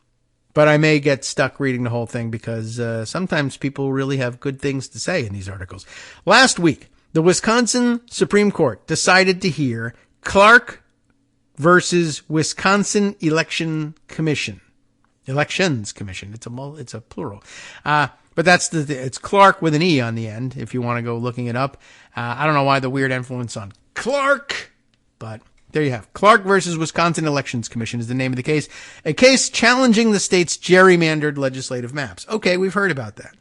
But I may get stuck reading the whole thing because sometimes people really have good things to say in these articles. Last week, the Wisconsin Supreme Court decided to hear Clark versus Wisconsin Elections Commission. It's a plural. But that's it's Clark with an E on the end, if you want to go looking it up. I don't know why the weird influence on Clark, but there you have. Clark versus Wisconsin Elections Commission is the name of the case. A case challenging the state's gerrymandered legislative maps. Okay, we've heard about that.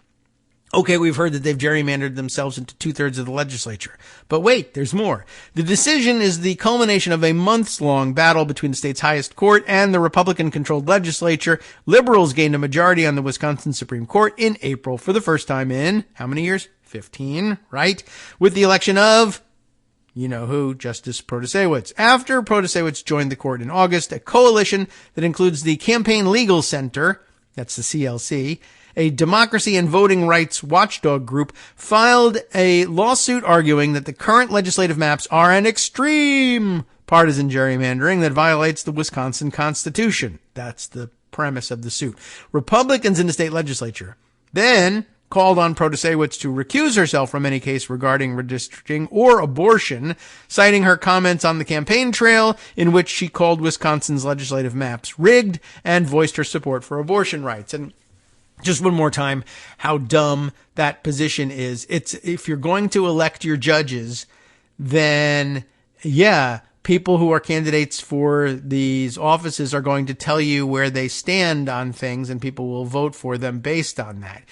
Okay, we've heard that they've gerrymandered themselves into 2/3 of the legislature. But wait, there's more. The decision is the culmination of a months-long battle between the state's highest court and the Republican-controlled legislature. Liberals gained a majority on the Wisconsin Supreme Court in April for the first time in, how many years? 15, right? With the election of, you know who, Justice Protasewicz. After Protasewicz joined the court in August, a coalition that includes the Campaign Legal Center, that's the CLC, a democracy and voting rights watchdog group, filed a lawsuit arguing that the current legislative maps are an extreme partisan gerrymandering that violates the Wisconsin Constitution. That's the premise of the suit. Republicans in the state legislature then called on Protasewicz to recuse herself from any case regarding redistricting or abortion, citing her comments on the campaign trail in which she called Wisconsin's legislative maps rigged and voiced her support for abortion rights. And just one more time, how dumb that position is. It's, if you're going to elect your judges, then yeah, people who are candidates for these offices are going to tell you where they stand on things, and people will vote for them based on that.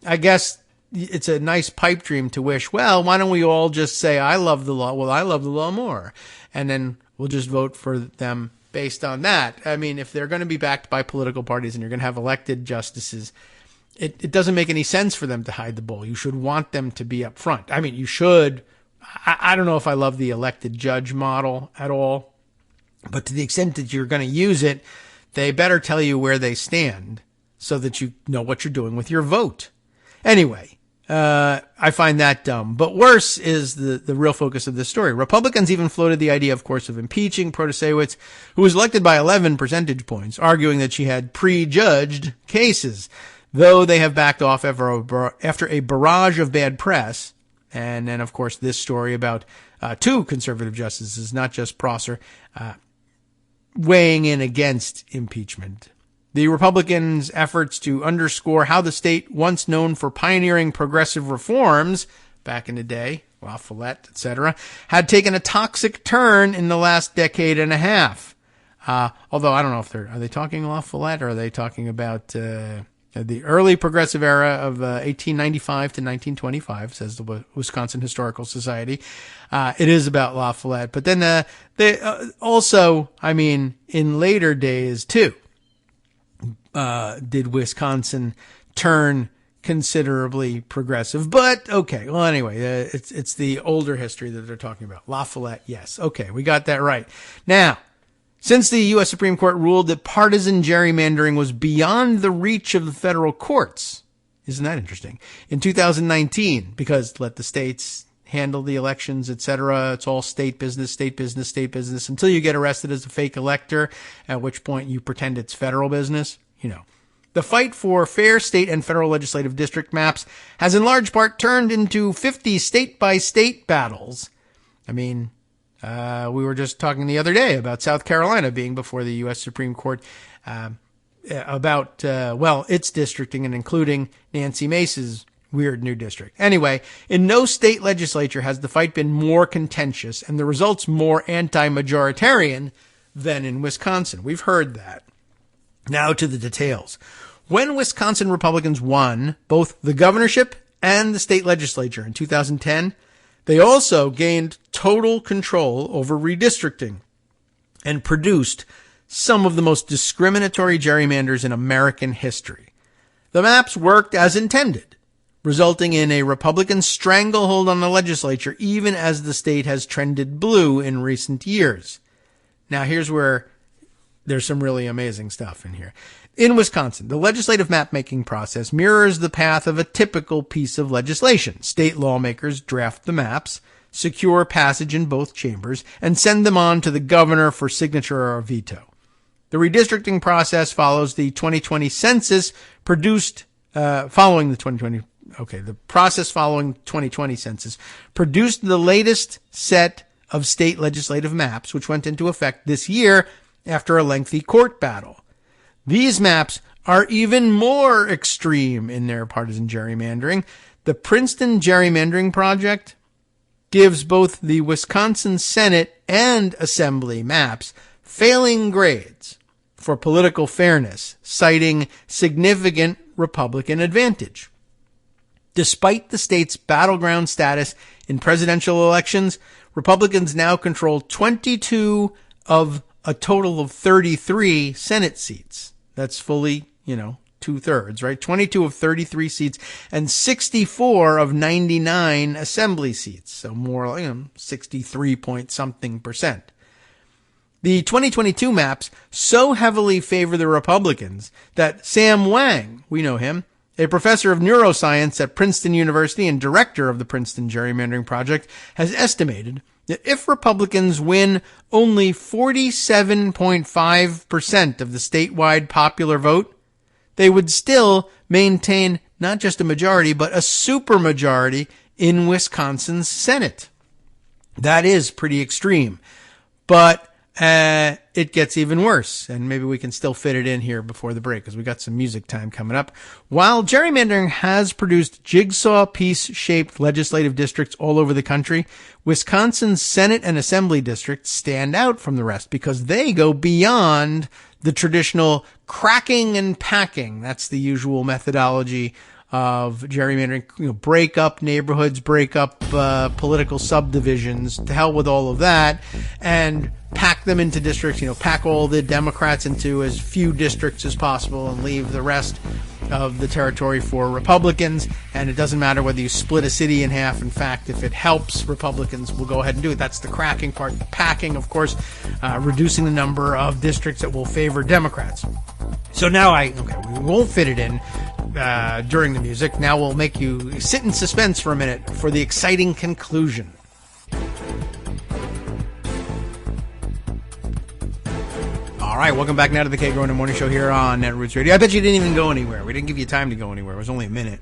I guess it's a nice pipe dream to wish, well, why don't we all just say, I love the law. Well, I love the law more. And then we'll just vote for them based on that. I mean, if they're going to be backed by political parties and you're going to have elected justices, it doesn't make any sense for them to hide the ball. You should want them to be up front. I mean, you should. I don't know if I love the elected judge model at all, but to the extent that you're going to use it, they better tell you where they stand so that you know what you're doing with your vote. Anyway, I find that dumb. But worse is the real focus of this story. Republicans even floated the idea, of course, of impeaching Protasewicz, who was elected by 11 percentage points, arguing that she had prejudged cases, though they have backed off after a barrage of bad press. And then, of course, this story about two conservative justices, not just Prosser, weighing in against impeachment. The Republicans' efforts to underscore how the state, once known for pioneering progressive reforms back in the day, La Follette, etc., had taken a toxic turn in the last decade and a half. Although I don't know if are they talking La Follette, or are they talking about the early progressive era of 1895 to 1925, says the Wisconsin Historical Society. It is about La Follette. But then they also, in later days too, did Wisconsin turn considerably progressive. But okay, well anyway, it's the older history that they're talking about. La Follette, yes. Okay, we got that right. Now, since the U.S. Supreme Court ruled that partisan gerrymandering was beyond the reach of the federal courts, isn't that interesting? In 2019, because let the states handle the elections, etc. It's all state business until you get arrested as a fake elector, at which point you pretend it's federal business. You know, the fight for fair state and federal legislative district maps has in large part turned into 50 state-by-state battles. We were just talking the other day about South Carolina being before the U.S. Supreme Court about its districting and including Nancy Mace's weird new district. Anyway, in no state legislature has the fight been more contentious and the results more anti-majoritarian than in Wisconsin. We've heard that. Now to the details. When Wisconsin Republicans won both the governorship and the state legislature in 2010, they also gained total control over redistricting and produced some of the most discriminatory gerrymanders in American history. The maps worked as intended, resulting in a Republican stranglehold on the legislature, even as the state has trended blue in recent years. Now, here's where there's some really amazing stuff in here. In Wisconsin, the legislative map-making process mirrors the path of a typical piece of legislation. State lawmakers draft the maps, secure passage in both chambers, and send them on to the governor for signature or veto. The redistricting process follows the 2020 census produced, following the 2020 census produced the latest set of state legislative maps, which went into effect this year after a lengthy court battle. These maps are even more extreme in their partisan gerrymandering. The Princeton Gerrymandering Project gives both the Wisconsin Senate and Assembly maps failing grades for political fairness, citing significant Republican advantage. Despite the state's battleground status in presidential elections, Republicans now control 22 of a total of 33 Senate seats. That's fully, 2/3, right? 22 of 33 seats and 64 of 99 Assembly seats. So more like 63 point something percent. The 2022 maps so heavily favor the Republicans that Sam Wang, we know him, a professor of neuroscience at Princeton University and director of the Princeton Gerrymandering Project, has estimated that if Republicans win only 47.5% of the statewide popular vote, they would still maintain not just a majority, but a supermajority in Wisconsin's Senate. That is pretty extreme. But it gets even worse, and maybe we can still fit it in here before the break because we got some music time coming up. While gerrymandering has produced jigsaw piece-shaped legislative districts all over the country, Wisconsin's Senate and Assembly districts stand out from the rest because they go beyond the traditional cracking and packing. That's the usual methodology of gerrymandering. Break up neighborhoods, break up political subdivisions, to hell with all of that, and pack them into districts, pack all the Democrats into as few districts as possible and leave the rest of the territory for Republicans. And it doesn't matter whether you split a city in half. In fact, if it helps Republicans, we'll go ahead and do it. That's the cracking part. The packing, of course, reducing the number of districts that will favor Democrats. So now we won't fit it in during the music. Now we'll make you sit in suspense for a minute for the exciting conclusion. All right, welcome back now to the Kagro in the Morning Show here on Netroots Radio. I bet you didn't even go anywhere. We didn't give you time to go anywhere. It was only a minute.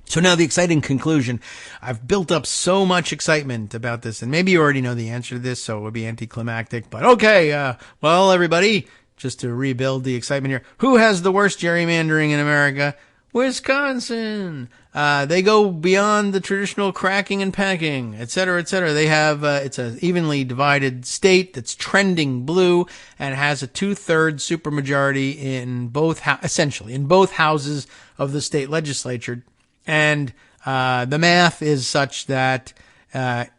So now the exciting conclusion. I've built up so much excitement about this, and maybe you already know the answer to this, so it would be anticlimactic. But okay, well, everybody, just to rebuild the excitement here, who has the worst gerrymandering in America? Wisconsin. They go beyond the traditional cracking and packing, et cetera, et cetera. They have, it's an evenly divided state that's trending blue and has a 2/3 supermajority in both, essentially, in both houses of the state legislature. And, the math is such that,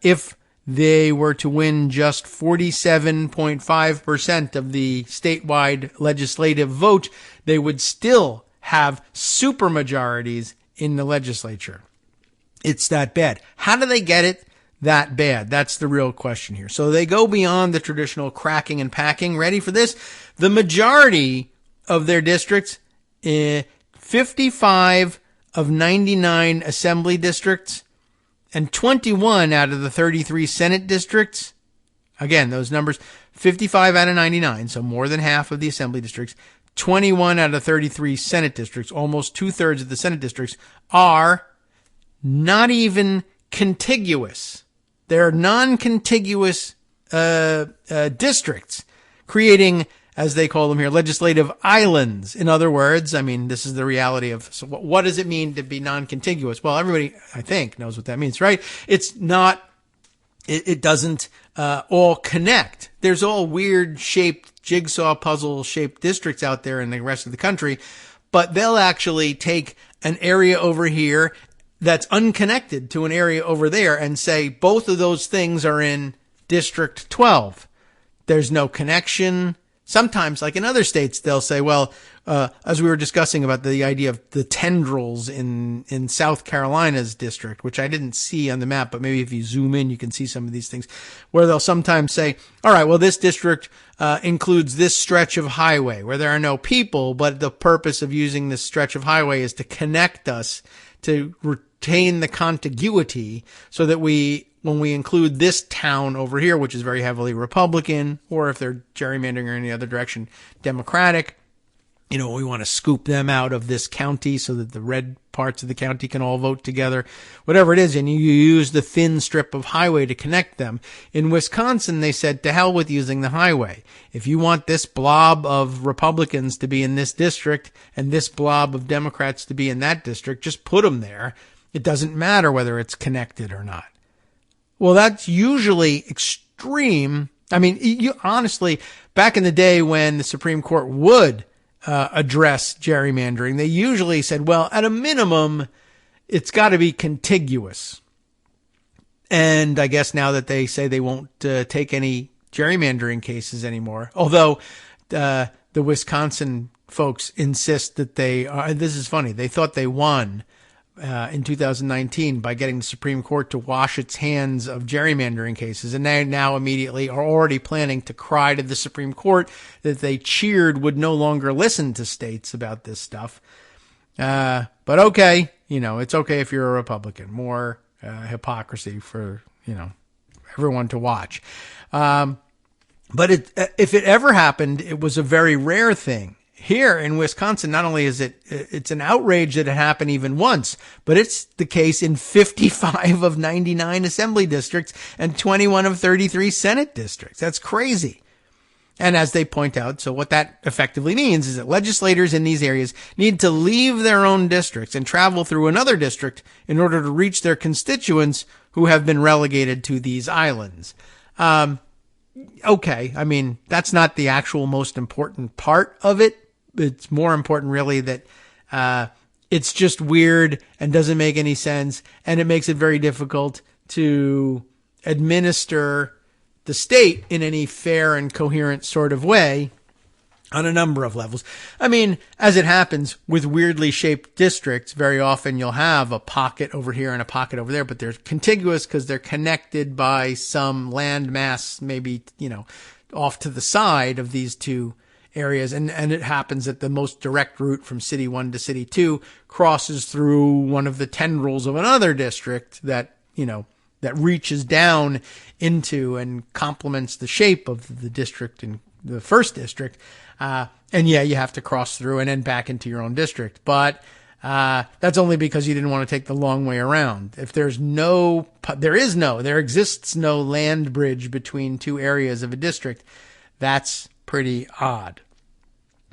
if they were to win just 47.5% of the statewide legislative vote, they would still have supermajorities in the legislature. It's that bad. How do they get it that bad? That's the real question here. So they go beyond the traditional cracking and packing. Ready for this? The majority of their districts, 55 of 99 assembly districts, and 21 out of the 33 Senate districts. Again, those numbers, 55 out of 99, so more than half of the assembly districts. 21 out of 33 Senate districts, almost 2/3 of the Senate districts, are not even contiguous. They're non-contiguous districts, creating, as they call them here, legislative islands. In other words, this is the reality of, so what does it mean to be non-contiguous? Well, everybody, I think, knows what that means, right? It's not, it doesn't all connect. There's all weird shaped, jigsaw puzzle shaped districts out there in the rest of the country, but they'll actually take an area over here that's unconnected to an area over there and say both of those things are in District 12. There's no connection. Sometimes, like in other states, they'll say, well, as we were discussing about the idea of the tendrils in South Carolina's district, which I didn't see on the map, but maybe if you zoom in, you can see some of these things, where they'll sometimes say, all right, well, this district includes this stretch of highway where there are no people, but the purpose of using this stretch of highway is to connect us, to retain the contiguity, so that when we include this town over here, which is very heavily Republican, or if they're gerrymandering or any other direction, Democratic, we want to scoop them out of this county so that the red parts of the county can all vote together, whatever it is. And you use the thin strip of highway to connect them. In Wisconsin, they said, to hell with using the highway. If you want this blob of Republicans to be in this district and this blob of Democrats to be in that district, just put them there. It doesn't matter whether it's connected or not. Well, that's usually extreme. I mean, honestly, back in the day when the Supreme Court would address gerrymandering, they usually said, well, at a minimum, it's got to be contiguous. And I guess now that they say they won't take any gerrymandering cases anymore, although the Wisconsin folks insist that they are, this is funny, they thought they won in 2019 by getting the Supreme Court to wash its hands of gerrymandering cases. And they now immediately are already planning to cry to the Supreme Court that they cheered would no longer listen to states about this stuff. But okay, it's okay if you're a Republican. More hypocrisy for, everyone to watch. But if it ever happened, it was a very rare thing. Here in Wisconsin, not only is it's an outrage that it happened even once, but it's the case in 55 of 99 assembly districts and 21 of 33 Senate districts. That's crazy. And as they point out, so what that effectively means is that legislators in these areas need to leave their own districts and travel through another district in order to reach their constituents who have been relegated to these islands. Okay, I mean, that's not the actual most important part of it. It's more important really that it's just weird and doesn't make any sense, and it makes it very difficult to administer the state in any fair and coherent sort of way on a number of levels. I mean, as it happens with weirdly shaped districts, very often you'll have a pocket over here and a pocket over there, but they're contiguous because they're connected by some landmass, maybe, off to the side of these two areas. And it happens that the most direct route from city 1 to city 2 crosses through one of the tendrils of another district that, that reaches down into and complements the shape of the district in the first district. And yeah, you have to cross through and then back into your own district. But that's only because you didn't want to take the long way around. If there exists no land bridge between two areas of a district, that's pretty odd.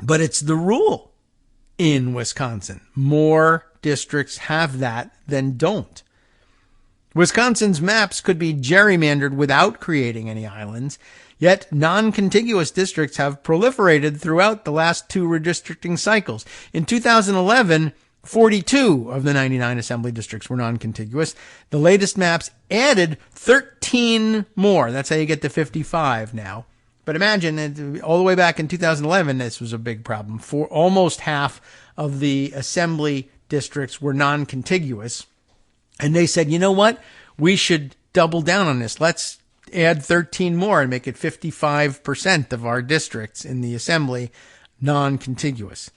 But it's the rule in Wisconsin. More districts have that than don't. Wisconsin's maps could be gerrymandered without creating any islands, yet non-contiguous districts have proliferated throughout the last two redistricting cycles. In 2011, 42 of the 99 assembly districts were non-contiguous. The latest maps added 13 more. That's how you get to 55 now. But imagine, all the way back in 2011, this was a big problem. For almost half of the assembly districts were non-contiguous. And they said, you know what? We should double down on this. Let's add 13 more and make it 55% of our districts in the assembly non-contiguous.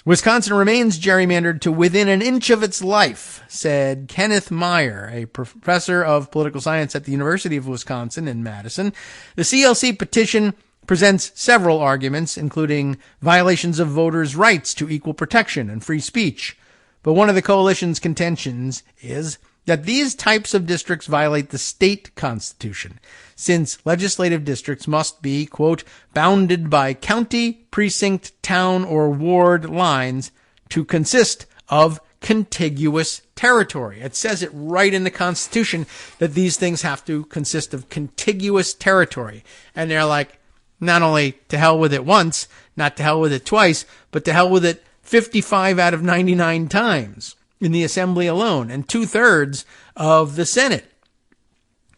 Wisconsin remains gerrymandered to within an inch of its life, said Kenneth Meyer, a professor of political science at the University of Wisconsin in Madison. The CLC petition presents several arguments, including violations of voters' rights to equal protection and free speech. But one of the coalition's contentions is that these types of districts violate the state constitution, since legislative districts must be, quote, bounded by county, precinct, town, or ward lines to consist of contiguous territory. It says it right in the Constitution that these things have to consist of contiguous territory. And they're like, not only to hell with it once, not to hell with it twice, but to hell with it 55 out of 99 times. in the Assembly alone and 2/3 of the Senate.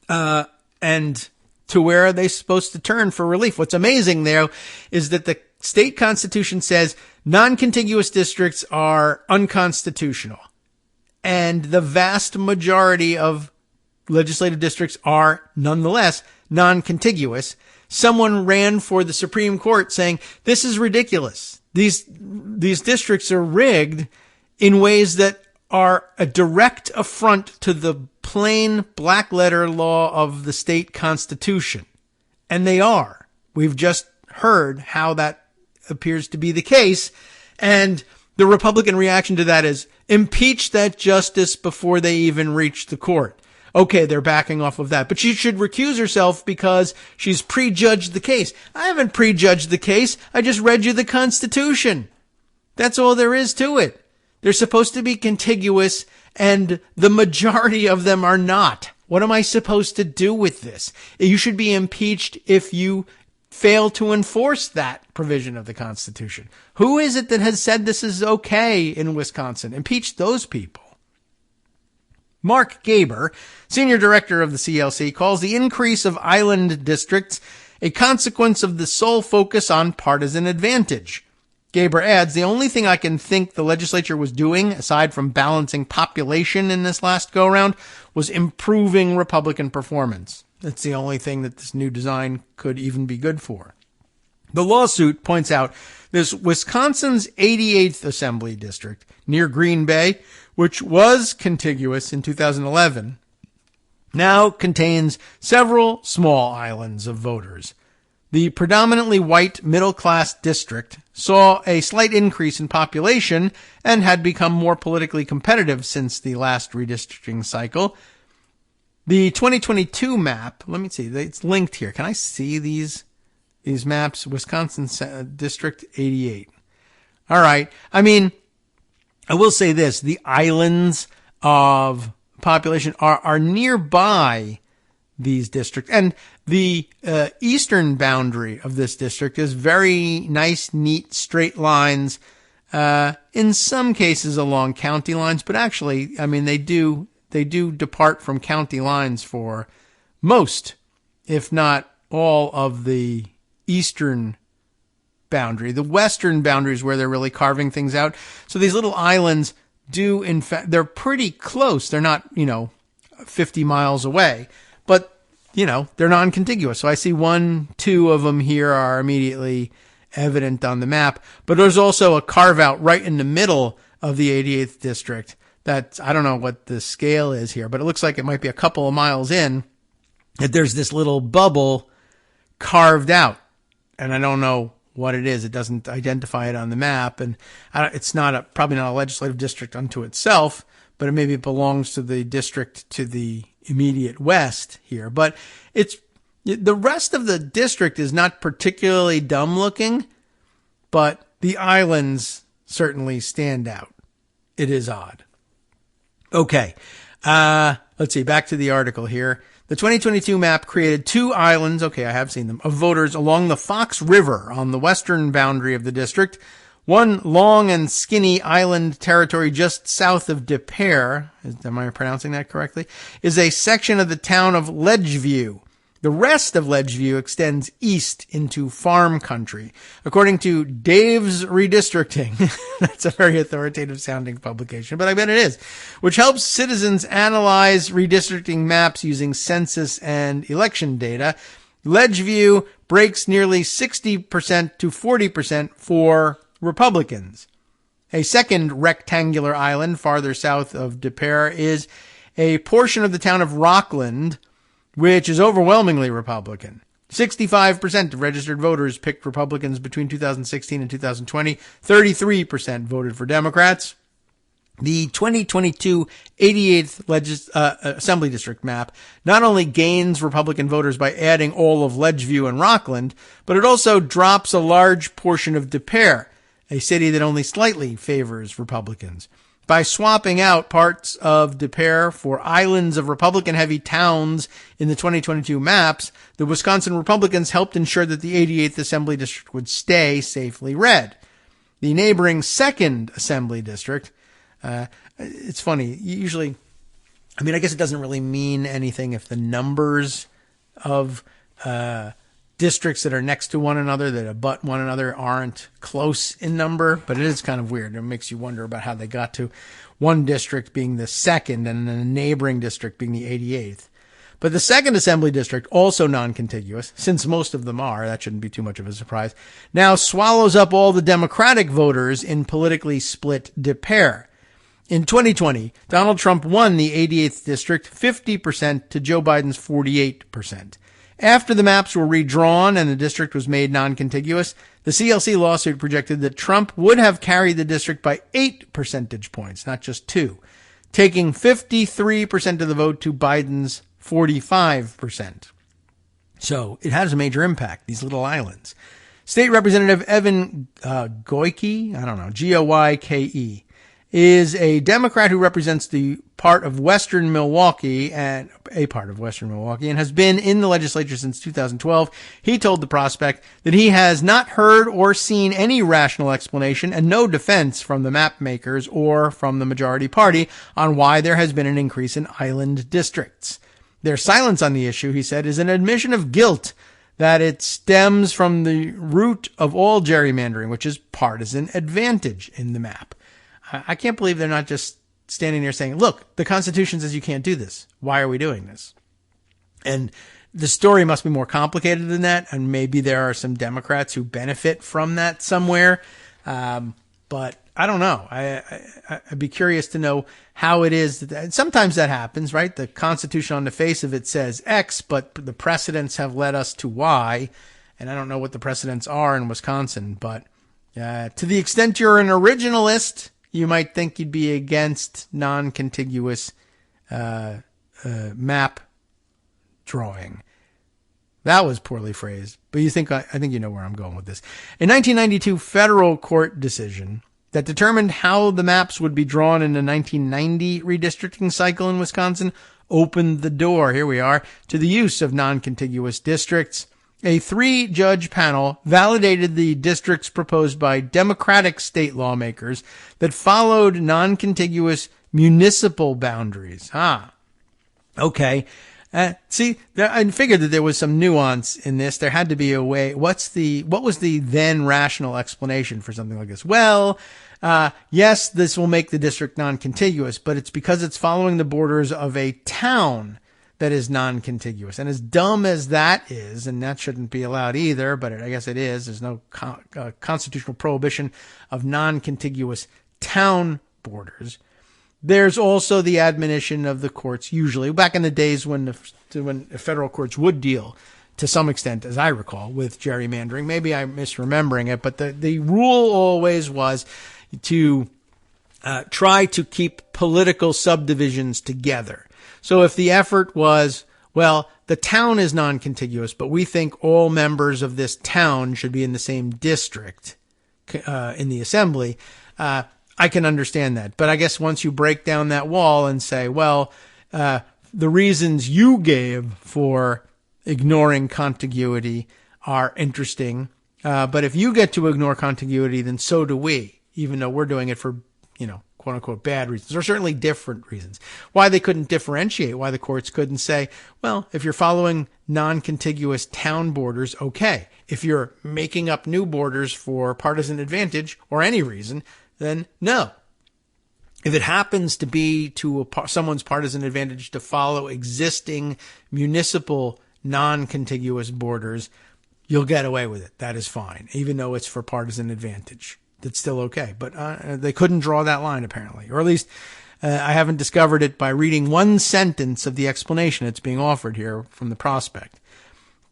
And to where are they supposed to turn for relief? What's amazing, though, is that the state constitution says non-contiguous districts are unconstitutional. And the vast majority of legislative districts are nonetheless non-contiguous. Someone ran for the Supreme Court saying, this is ridiculous. These districts are rigged in ways that are a direct affront to the plain black letter law of the state constitution. And they are. We've just heard how that appears to be the case. And the Republican reaction to that is impeach that justice before they even reach the court. Okay, they're backing off of that, but she should recuse herself because she's prejudged the case. I haven't prejudged the case. I just read you the Constitution. That's all there is to it. They're supposed to be contiguous, and the majority of them are not. What am I supposed to do with this? You should be impeached if you fail to enforce that provision of the Constitution. Who is it that has said this is okay in Wisconsin? Impeach those people. Mark Gaber, senior director of the CLC, calls the increase of island districts a consequence of the sole focus on partisan advantage. Gaber adds, the only thing I can think the legislature was doing, aside from balancing population in this last go-round, was improving Republican performance. That's the only thing that this new design could even be good for. The lawsuit points out this Wisconsin's 88th Assembly District near Green Bay, which was contiguous in 2011, now contains several small islands of voters. The predominantly white middle-class district saw a slight increase in population and had become more politically competitive since the last redistricting cycle. The 2022 map, let me see, it's linked here. Can I see these maps? Wisconsin District 88. All right. I mean, I will say this, the islands of population are nearby these districts. And the eastern boundary of this district is very nice, neat, straight lines, in some cases along county lines. But actually, I mean, they do depart from county lines for most, if not all, of the eastern boundary. The western boundary is where they're really carving things out. So these little islands do, in fact, they're pretty close. They're not, 50 miles away, but, they're non-contiguous. So I see 1, 2 of them here are immediately evident on the map, but there's also a carve out right in the middle of the 88th district. That's, I don't know what the scale is here, but it looks like it might be a couple of miles in that there's this little bubble carved out. And I don't know what it is. It doesn't identify it on the map. And it's probably not a legislative district unto itself, but maybe it belongs to the district to the immediate west here. But the rest of the district is not particularly dumb looking, but the islands certainly stand out. It is odd. Okay. Let's see. Back to the article here. The 2022 map created 2 islands, okay, I have seen them, of voters along the Fox River on the western boundary of the district. One long and skinny island territory just south of De Pere, am I pronouncing that correctly, is a section of the town of Ledgeview. The rest of Ledgeview extends east into farm country. According to Dave's Redistricting, that's a very authoritative sounding publication, but I bet it is, which helps citizens analyze redistricting maps using census and election data. Ledgeview breaks nearly 60% to 40% for Republicans. A second rectangular island farther south of De Pere is a portion of the town of Rockland, which is overwhelmingly Republican. 65% of registered voters picked Republicans between 2016 and 2020. 33% voted for Democrats. The 2022 88th Assembly District map not only gains Republican voters by adding all of Ledgeview and Rockland, but it also drops a large portion of De Pere, a city that only slightly favors Republicans. By swapping out parts of De Pere for islands of Republican-heavy towns in the 2022 maps, the Wisconsin Republicans helped ensure that the 88th Assembly District would stay safely red. The neighboring 2nd Assembly District, It's funny. Usually, I mean, I guess it doesn't really mean anything if the numbers of districts that are next to one another, that abut one another, aren't close in number. But it is kind of weird. It makes you wonder about how they got to one district being the second and a neighboring district being the 88th. But the second assembly district, also non-contiguous, since most of them are, that shouldn't be too much of a surprise, now swallows up all the Democratic voters in politically split de pair. In 2020, Donald Trump won the 88th district 50% to Joe Biden's 48%. After the maps were redrawn and the district was made non-contiguous, the CLC lawsuit projected that Trump would have carried the district by 8 percentage points, not just 2, taking 53% of the vote to Biden's 45%. So it has a major impact, these little islands. State Representative Evan Goyke, Goyke, is a Democrat who represents the part of Western Milwaukee and has been in the legislature since 2012. He told The Prospect that he has not heard or seen any rational explanation and no defense from the map makers or from the majority party on why there has been an increase in island districts. Their silence on the issue, he said, is an admission of guilt that it stems from the root of all gerrymandering, which is partisan advantage in the map. I can't believe they're not just standing there saying, look, the Constitution says you can't do this. Why are we doing this? And the story must be more complicated than that. And maybe there are some Democrats who benefit from that somewhere. But I don't know. I'd be curious to know how it is that sometimes that happens, right? The Constitution on the face of it says X, but the precedents have led us to Y. And I don't know what the precedents are in Wisconsin, but to the extent you're an originalist, you might think you'd be against non-contiguous map drawing. That was poorly phrased, but I think you know where I'm going with this. A 1992 federal court decision that determined how the maps would be drawn in the 1990 redistricting cycle in Wisconsin opened the door, here we are, to the use of non-contiguous districts. A 3-judge panel validated the districts proposed by Democratic state lawmakers that followed non-contiguous municipal boundaries. Okay. See, I figured that there was some nuance in this. There had to be a way. What was the then rational explanation for something like this? Well, yes, this will make the district non-contiguous, but it's because it's following the borders of a town that is non-contiguous. And as dumb as that is, and that shouldn't be allowed either, but I guess it is, there's no constitutional prohibition of non-contiguous town borders. There's also the admonition of the courts, usually back in the days when the federal courts would deal to some extent, as I recall, with gerrymandering. Maybe I'm misremembering it, but the rule always was to try to keep political subdivisions together. So if the effort was, well, the town is non-contiguous, but we think all members of this town should be in the same district in the assembly, I can understand that. But I guess once you break down that wall and say, well, the reasons you gave for ignoring contiguity are interesting, but if you get to ignore contiguity, then so do we, even though we're doing it for, quote unquote, bad reasons, or certainly different reasons. Why they couldn't differentiate, why the courts couldn't say, well, if you're following non-contiguous town borders, okay. If you're making up new borders for partisan advantage or any reason, then no. If it happens to be to someone's partisan advantage to follow existing municipal non-contiguous borders, you'll get away with it. That is fine, even though it's for partisan advantage. That's still okay. But they couldn't draw that line, apparently. Or at least I haven't discovered it by reading one sentence of the explanation that's being offered here from the Prospect.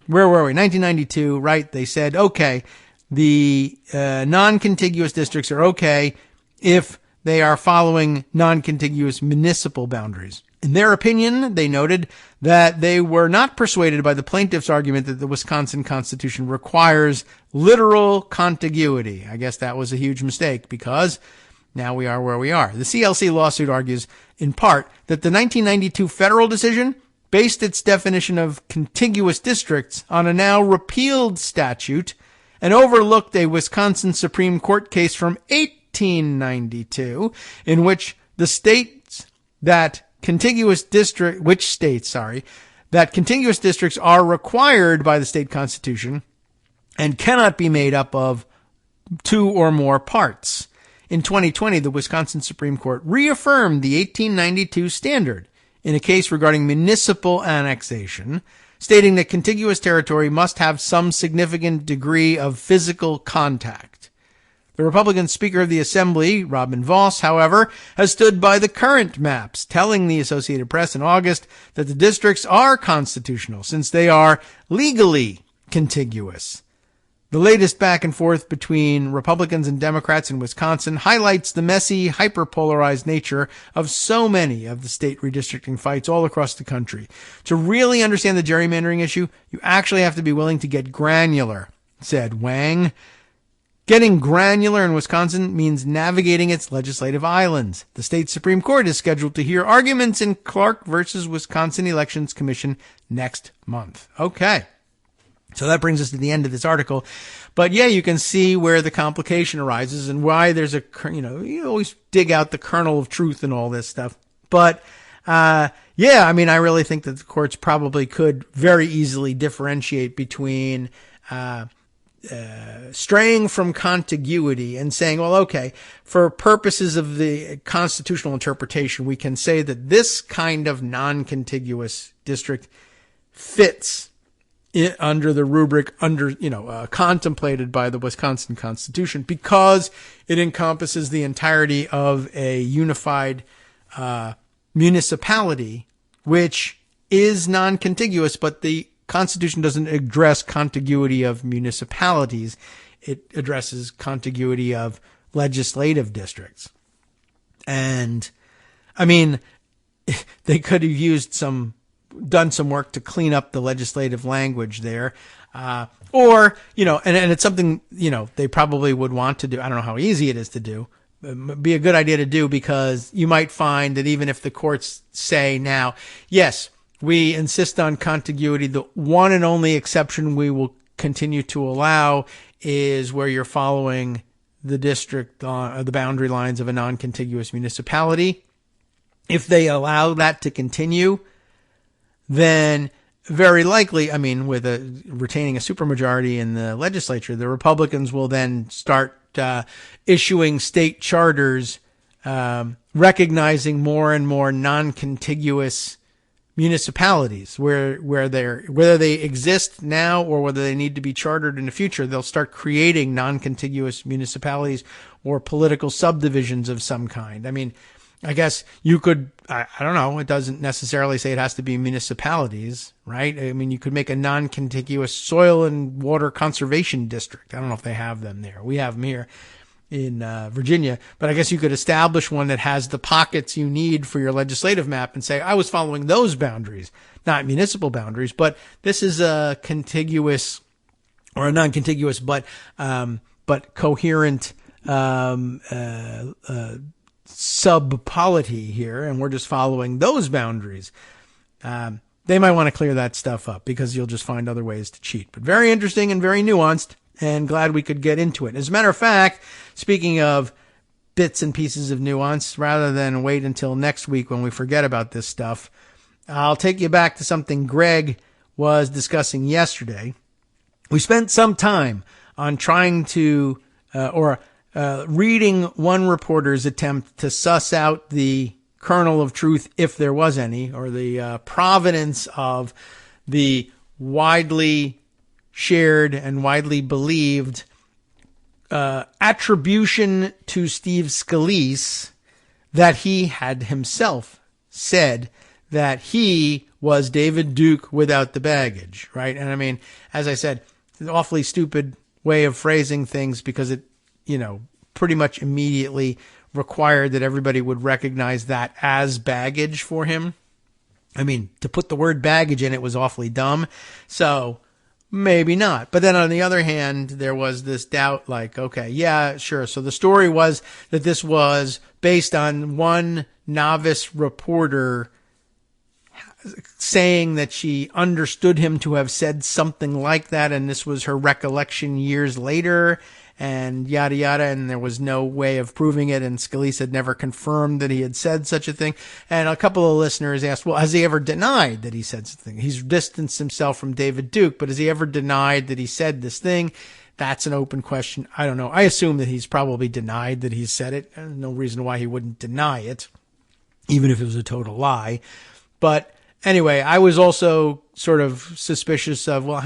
Where were we? 1992, right? They said, okay, the non-contiguous districts are okay if they are following non-contiguous municipal boundaries. In their opinion, they noted that they were not persuaded by the plaintiff's argument that the Wisconsin Constitution requires literal contiguity. I guess that was a huge mistake because now we are where we are. The CLC lawsuit argues, in part, that the 1992 federal decision based its definition of contiguous districts on a now repealed statute and overlooked a Wisconsin Supreme Court case from 1892, in which the states that contiguous districts are required by the state constitution and cannot be made up of two or more parts. In 2020, the Wisconsin Supreme Court reaffirmed the 1892 standard in a case regarding municipal annexation, stating that contiguous territory must have some significant degree of physical contact. The Republican Speaker of the Assembly, Robin Vos, however, has stood by the current maps, telling the Associated Press in August that the districts are constitutional since they are legally contiguous. The latest back and forth between Republicans and Democrats in Wisconsin highlights the messy, hyper-polarized nature of so many of the state redistricting fights all across the country. To really understand the gerrymandering issue, you actually have to be willing to get granular, said Wang. Getting granular in Wisconsin means navigating its legislative islands. The state Supreme Court is scheduled to hear arguments in Clark versus Wisconsin Elections Commission next month. Okay. So that brings us to the end of this article. But yeah, you can see where the complication arises and why there's you always dig out the kernel of truth and all this stuff. But, I really think that the courts probably could very easily differentiate between, straying from contiguity and saying, well, okay, for purposes of the constitutional interpretation, we can say that this kind of non-contiguous district fits under the rubric contemplated by the Wisconsin Constitution because it encompasses the entirety of a unified municipality, which is non-contiguous, but the Constitution doesn't address contiguity of municipalities. It addresses contiguity of legislative districts. And, they could have done some work to clean up the legislative language there. And it's something, they probably would want to do. I don't know how easy it is to do. It'd be a good idea to do because you might find that even if the courts say now, yes, we insist on contiguity, the one and only exception we will continue to allow is where you're following the district, the boundary lines of a non-contiguous municipality. If they allow that to continue, then very likely, with retaining a supermajority in the legislature, the Republicans will then start issuing state charters recognizing more and more non-contiguous municipalities whether they exist now or whether they need to be chartered in the future. They'll start creating non-contiguous municipalities or political subdivisions of some kind. I guess you could, I don't know, it doesn't necessarily say it has to be municipalities, right? You could make a non-contiguous soil and water conservation district. I don't know if they have them there. We have them here in Virginia, but I guess you could establish one that has the pockets you need for your legislative map and say, I was following those boundaries, not municipal boundaries, but this is a contiguous or a non-contiguous, but coherent, sub-polity here, and we're just following those boundaries. They might want to clear that stuff up because you'll just find other ways to cheat. But very interesting and very nuanced, and glad we could get into it. As a matter of fact, speaking of bits and pieces of nuance, rather than wait until next week when we forget about this stuff, I'll take you back to something Greg was discussing yesterday. We spent some time on trying to, reading one reporter's attempt to suss out the kernel of truth, if there was any, or the provenance of the widely shared and widely believed attribution to Steve Scalice that he had himself said that he was David Duke without the baggage, right? And as I said, it's an awfully stupid way of phrasing things because it, pretty much immediately required that everybody would recognize that as baggage for him. To put the word baggage in it was awfully dumb. So maybe not. But then on the other hand, there was this doubt like, okay, yeah, sure. So the story was that this was based on one novice reporter saying that she understood him to have said something like that, and this was her recollection years later, and yada yada, and there was no way of proving it, and Scalice had never confirmed that he had said such a thing. And a couple of listeners asked, well, has he ever denied that he said something? He's distanced himself from David Duke, but has he ever denied that he said this thing? That's an open question. I don't know. I assume that he's probably denied that he's said it. There's no reason why he wouldn't deny it, even if it was a total lie. But anyway, I was also sort of suspicious of, well,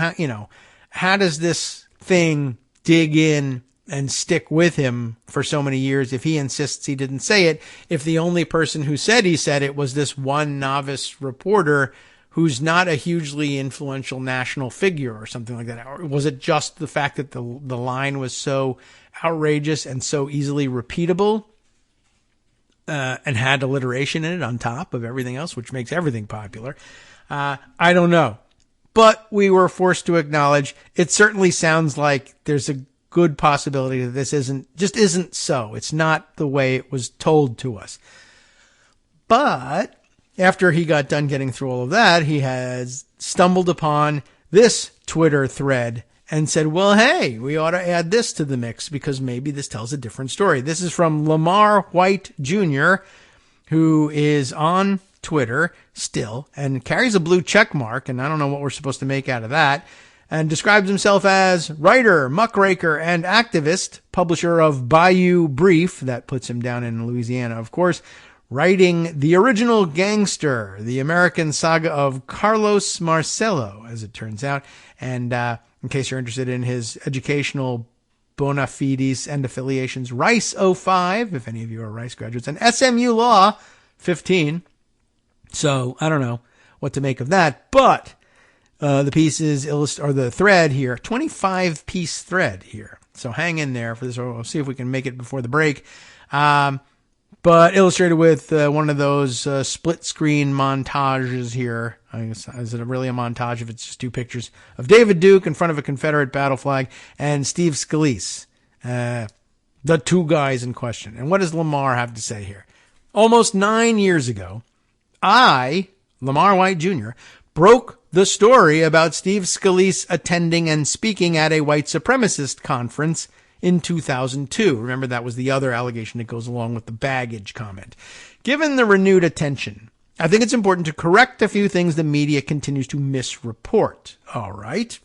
how does this thing dig in and stick with him for so many years if he insists he didn't say it, if the only person who said he said it was this one novice reporter who's not a hugely influential national figure or something like that? Or was it just the fact that the line was so outrageous and so easily repeatable and had alliteration in it on top of everything else, which makes everything popular? I don't know. But we were forced to acknowledge it certainly sounds like there's a good possibility that this isn't so. It's not the way it was told to us. But after he got done getting through all of that, he has stumbled upon this Twitter thread and said, well, hey, we ought to add this to the mix because maybe this tells a different story. This is from Lamar White Jr., who is on Twitter still and carries a blue check mark, and I don't know what we're supposed to make out of that, and describes himself as writer, muckraker, and activist, publisher of Bayou Brief. That puts him down in Louisiana, of course, writing The Original Gangster, the American saga of Carlos Marcello, as it turns out. And in case you're interested in his educational bona fides and affiliations, Rice 05, if any of you are Rice graduates, and SMU Law 15. So I don't know what to make of that, but the piece is the thread here, 25-piece thread here. So hang in there for this. We'll see if we can make it before the break. But illustrated with one of those split screen montages here. I guess, is it really a montage if it's just two pictures of David Duke in front of a Confederate battle flag and Steve Scalice, the two guys in question. And what does Lamar have to say here? Almost 9 years ago, I, Lamar White Jr., broke the story about Steve Scalice attending and speaking at a white supremacist conference in 2002. Remember, that was the other allegation that goes along with the baggage comment. Given the renewed attention, I think it's important to correct a few things the media continues to misreport. All right.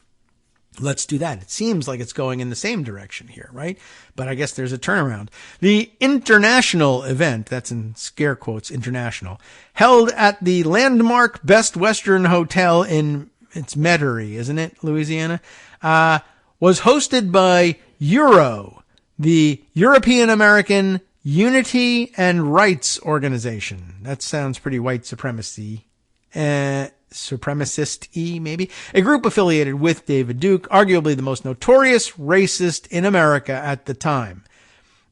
Let's do that. It seems like it's going in the same direction here, right? But I guess there's a turnaround. The international event, that's in scare quotes, international, held at the landmark Best Western Hotel in, it's Metairie, isn't it, Louisiana? Was hosted by Euro, the European American Unity and Rights Organization. That sounds pretty white supremacist-y, maybe. A group affiliated with David Duke, arguably the most notorious racist in America at the time.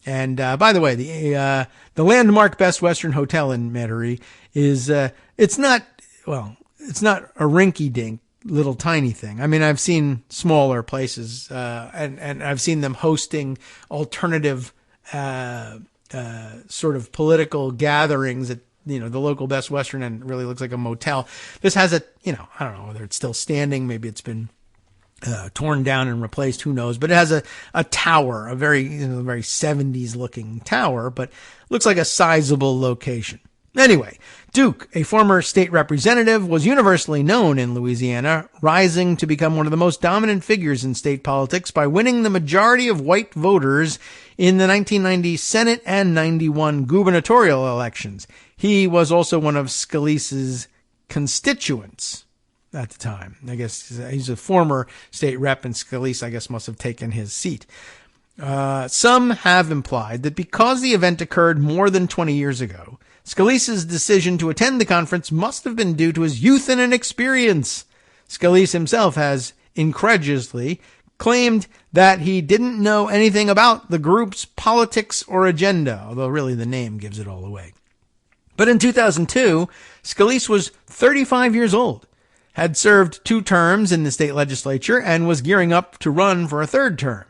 And by the way, the landmark Best Western Hotel in Metairie is it's not a rinky-dink little tiny thing. I mean, I've seen smaller places, and I've seen them hosting alternative sort of political gatherings at, the local Best Western, and it really looks like a motel. This has I don't know whether it's still standing. Maybe it's been torn down and replaced. Who knows? But it has a tower, a very 70s looking tower, but looks like a sizable location. Anyway, Duke, a former state representative, was universally known in Louisiana, rising to become one of the most dominant figures in state politics by winning the majority of white voters in the 1990 Senate and 91 gubernatorial elections. He was also one of Scalice's constituents at the time. I guess he's a former state rep, and Scalice, I guess, must have taken his seat. Some have implied that because the event occurred more than 20 years ago, Scalice's decision to attend the conference must have been due to his youth and inexperience. Scalice himself has incredulously claimed that he didn't know anything about the group's politics or agenda, although really the name gives it all away. But in 2002, Scalice was 35 years old, had served 2 terms in the state legislature, and was gearing up to run for a 3rd term.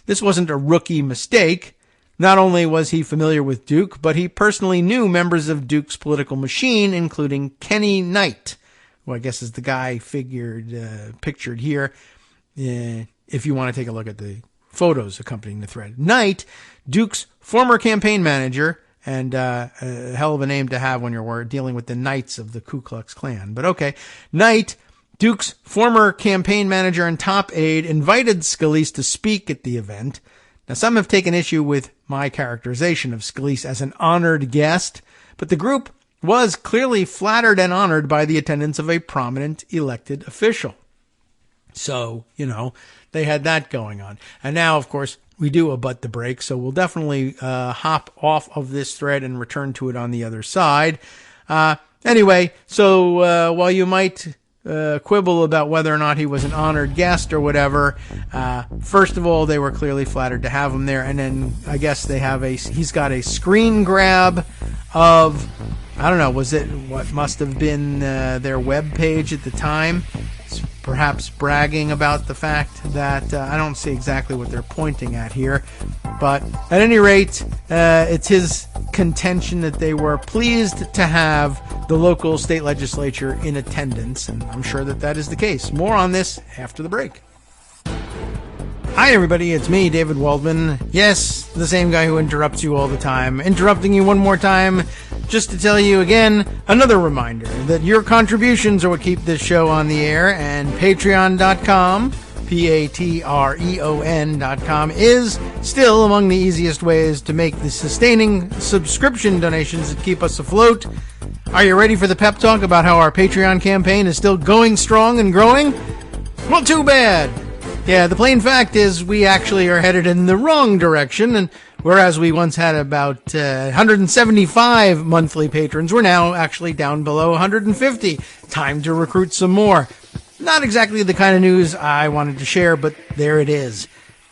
This wasn't a rookie mistake. Not only was he familiar with Duke, but he personally knew members of Duke's political machine, including Kenny Knight, who I guess is the guy pictured here, if you want to take a look at the photos accompanying the thread. Knight, Duke's former campaign manager, and a hell of a name to have when you're dealing with the Knights of the Ku Klux Klan. But okay, Knight, Duke's former campaign manager and top aide, invited Scalice to speak at the event. Now, some have taken issue with my characterization of Scalice as an honored guest, but the group was clearly flattered and honored by the attendance of a prominent elected official. So, they had that going on. And now, of course, we do abut the break, so we'll definitely hop off of this thread and return to it on the other side. Anyway, so while you might quibble about whether or not he was an honored guest or whatever, first of all, they were clearly flattered to have him there, and then I guess he's got a screen grab of, I don't know, was it what must have been their web page at the time? Perhaps bragging about the fact that I don't see exactly what they're pointing at here, but at any rate, it's his contention that they were pleased to have the local state legislature in attendance, and I'm sure that is the case. More on this after the break. Hi everybody, it's me, David Waldman. Yes, the same guy who interrupts you all the time. Interrupting you one more time just to tell you again, another reminder that your contributions are what keep this show on the air, and patreon.com, patreon.com, is still among the easiest ways to make the sustaining subscription donations that keep us afloat. Are you ready for the pep talk about how our Patreon campaign is still going strong and growing? Well, too bad. Yeah, the plain fact is we actually are headed in the wrong direction, and whereas we once had about 175 monthly patrons, we're now actually down below 150. Time to recruit some more. Not exactly the kind of news I wanted to share, but there it is.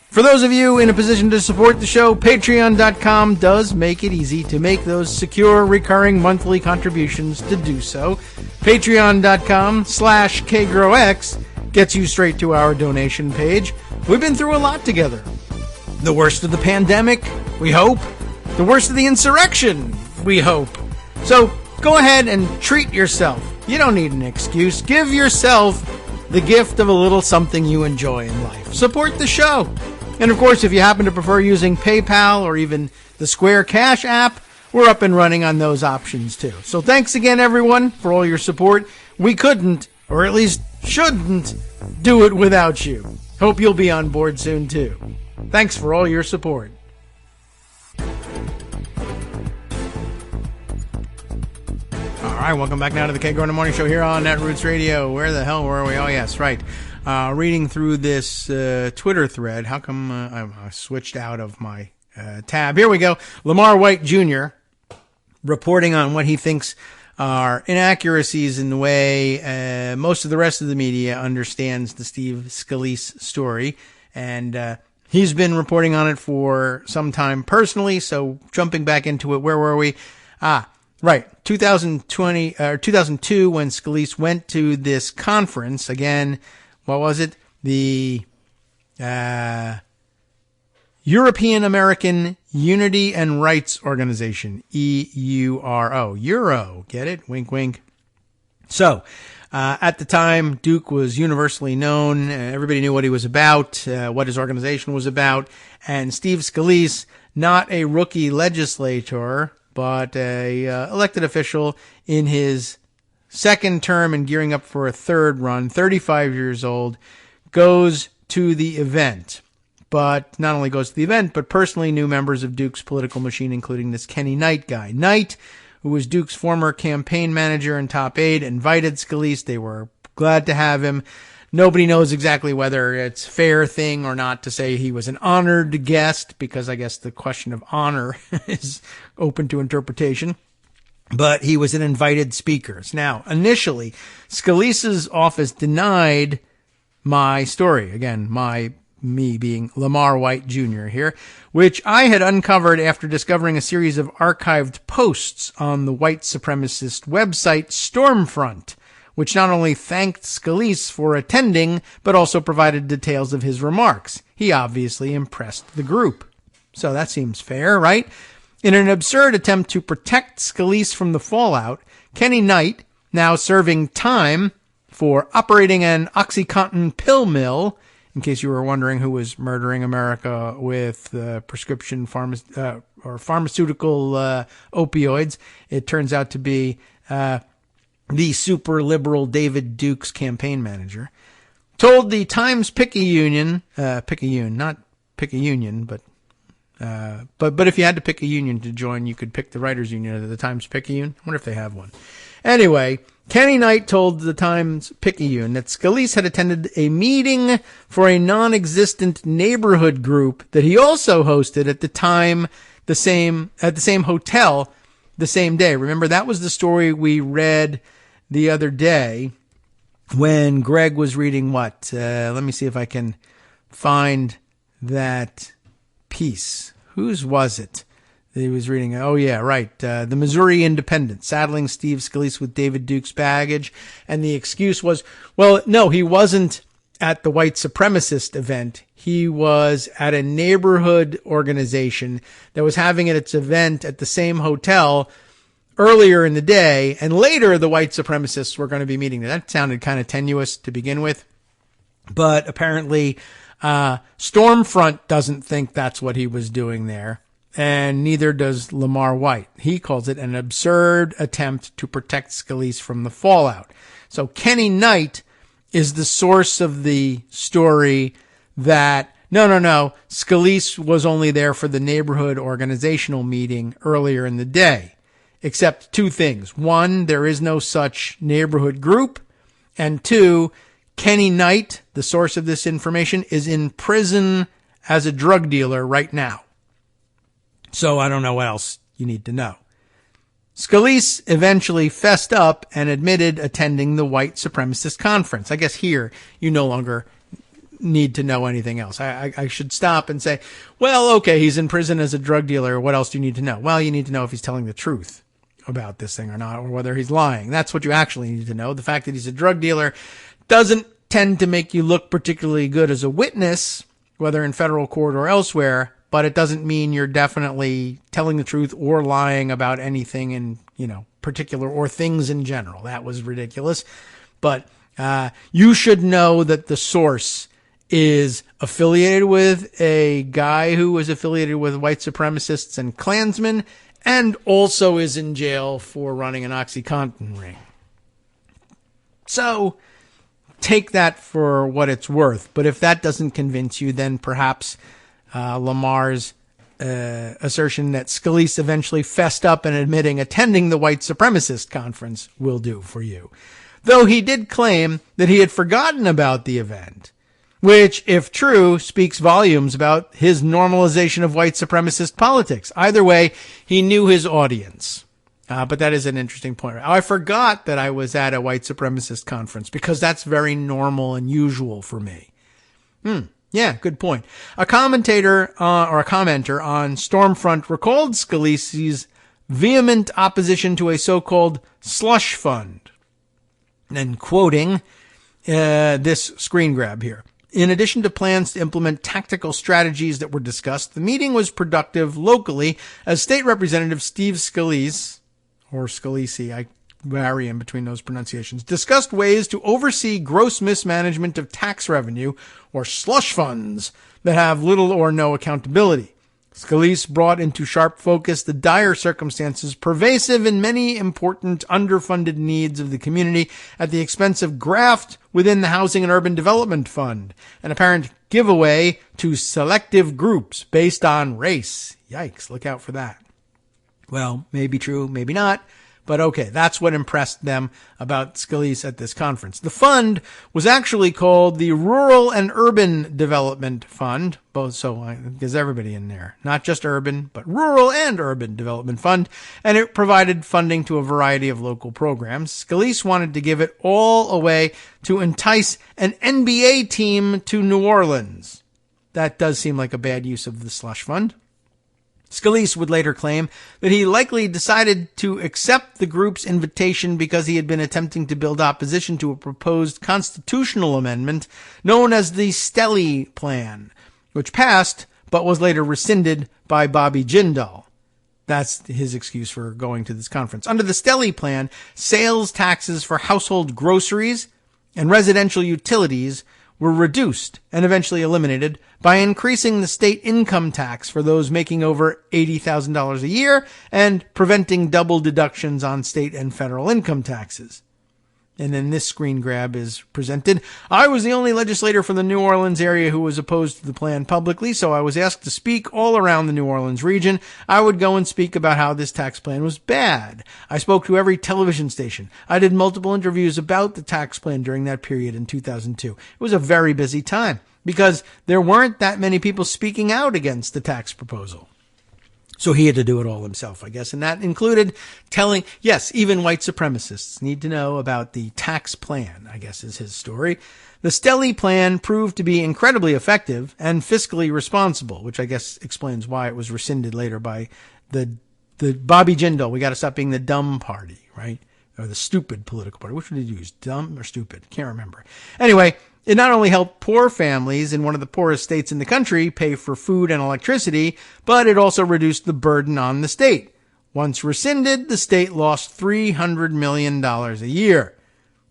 For those of you in a position to support the show, patreon.com does make it easy to make those secure, recurring monthly contributions to do so. Patreon.com/KagroX gets you straight to our donation page. We've been through a lot together. The worst of the pandemic, we hope. The worst of the insurrection, we hope. So go ahead and treat yourself. You don't need an excuse. Give yourself the gift of a little something you enjoy in life. Support the show. And of course, if you happen to prefer using PayPal or even the Square Cash app, we're up and running on those options too. So thanks again, everyone, for all your support. We couldn't, or at least shouldn't, do it without you. Hope you'll be on board soon too. Thanks for all your support. All right, welcome back now to the Kagro in the Morning Show here on Netroots Radio. Where the hell were we? Oh, yes, right. Reading through this Twitter thread. How come I switched out of my tab? Here we go. Lamar White Jr. reporting on what he thinks are inaccuracies in the way most of the rest of the media understands the Steve Scalice story. And he's been reporting on it for some time personally, so jumping back into it, where were we? Right, 2002 when Scalice went to this conference, again, what was it? The European American Unity and Rights Organization, EURO. Euro, get it? Wink, wink. So, at the time, Duke was universally known. Everybody knew what he was about, what his organization was about. And Steve Scalice, not a rookie legislator, but a elected official in his second term and gearing up for a third run, 35 years old, goes to the event. But not only goes to the event, but personally knew members of Duke's political machine, including this Kenny Knight guy. Knight, who was Duke's former campaign manager and top aide, invited Scalice. They were glad to have him. Nobody knows exactly whether it's a fair thing or not to say he was an honored guest, because I guess the question of honor is open to interpretation. But he was an invited speaker. Now, initially, Scalice's office denied my story. Again, me being Lamar White Jr. here, which I had uncovered after discovering a series of archived posts on the white supremacist website Stormfront, which not only thanked Scalice for attending, but also provided details of his remarks. He obviously impressed the group. So that seems fair, right? In an absurd attempt to protect Scalice from the fallout, Kenny Knight, now serving time for operating an OxyContin pill mill, in case you were wondering who was murdering America with prescription pharmaceutical opioids. It turns out to be the super liberal David Duke's campaign manager. Told the Times Picayune, not Pick-a-Union, but if you had to pick a union to join, you could pick the Writers Union of the Times Picayune. I wonder if they have one. Anyway, Kenny Knight told the Times Picayune that Scalice had attended a meeting for a non-existent neighborhood group that he also hosted at the same hotel the same day. Remember, that was the story we read the other day when Greg was reading what? Let me see if I can find that piece. Whose was it? He was reading, oh yeah, right, the Missouri Independent, saddling Steve Scalice with David Duke's baggage. And the excuse was, well, no, he wasn't at the white supremacist event. He was at a neighborhood organization that was having its event at the same hotel earlier in the day. And later, the white supremacists were going to be meeting there. That sounded kind of tenuous to begin with. But apparently, Stormfront doesn't think that's what he was doing there. And neither does Lamar White. He calls it an absurd attempt to protect Scalice from the fallout. So Kenny Knight is the source of the story that, no, Scalice was only there for the neighborhood organizational meeting earlier in the day. Except two things. One, there is no such neighborhood group. And two, Kenny Knight, the source of this information, is in prison as a drug dealer right now. So I don't know what else you need to know. Scalice eventually fessed up and admitted attending the white supremacist conference. I guess here you no longer need to know anything else. I should stop and say, well, okay, he's in prison as a drug dealer. What else do you need to know? Well, you need to know if he's telling the truth about this thing or not, or whether he's lying. That's what you actually need to know. The fact that he's a drug dealer doesn't tend to make you look particularly good as a witness, whether in federal court or elsewhere, but it doesn't mean you're definitely telling the truth or lying about anything in, particular or things in general. That was ridiculous. But you should know that the source is affiliated with a guy who was affiliated with white supremacists and Klansmen and also is in jail for running an OxyContin ring. So take that for what it's worth. But if that doesn't convince you, then perhaps Lamar's assertion that Scalice eventually fessed up and admitting attending the white supremacist conference will do for you. Though he did claim that he had forgotten about the event, which, if true, speaks volumes about his normalization of white supremacist politics. Either way, he knew his audience. But that is an interesting point. I forgot that I was at a white supremacist conference because that's very normal and usual for me. Yeah, good point. A commentator or a commenter on Stormfront recalled Scalise's vehement opposition to a so-called slush fund. And quoting this screen grab here. In addition to plans to implement tactical strategies that were discussed, the meeting was productive locally as State Representative Steve Scalice, or Scalice, I vary in between those pronunciations, discussed ways to oversee gross mismanagement of tax revenue, or slush funds, that have little or no accountability. Scalice brought into sharp focus the dire circumstances pervasive in many important underfunded needs of the community at the expense of graft within the Housing and Urban Development Fund, an apparent giveaway to selective groups based on race. Yikes, look out for that. Well, maybe true, maybe not. But okay, that's what impressed them about Scalice at this conference. The fund was actually called the Rural and Urban Development Fund, both, so there's everybody in there. Not just urban, but Rural and Urban Development Fund, and it provided funding to a variety of local programs. Scalice wanted to give it all away to entice an NBA team to New Orleans. That does seem like a bad use of the slush fund. Scalice would later claim that he likely decided to accept the group's invitation because he had been attempting to build opposition to a proposed constitutional amendment known as the Stelly Plan, which passed but was later rescinded by Bobby Jindal. That's his excuse for going to this conference. Under the Stelly Plan, sales taxes for household groceries and residential utilities were reduced and eventually eliminated by increasing the state income tax for those making over $80,000 a year and preventing double deductions on state and federal income taxes. And then this screen grab is presented. I was the only legislator from the New Orleans area who was opposed to the plan publicly, so I was asked to speak all around the New Orleans region. I would go and speak about how this tax plan was bad. I spoke to every television station. I did multiple interviews about the tax plan during that period in 2002. It was a very busy time because there weren't that many people speaking out against the tax proposal. So he had to do it all himself, I guess. And that included telling, yes, even white supremacists need to know about the tax plan, I guess is his story. The Stelly plan proved to be incredibly effective and fiscally responsible, which I guess explains why it was rescinded later by the Bobby Jindal. We got to stop being the dumb party, right? Or the stupid political party. Which one did you use? Dumb or stupid? Can't remember. Anyway, it not only helped poor families in one of the poorest states in the country pay for food and electricity, but it also reduced the burden on the state. Once rescinded, the state lost $300 million a year.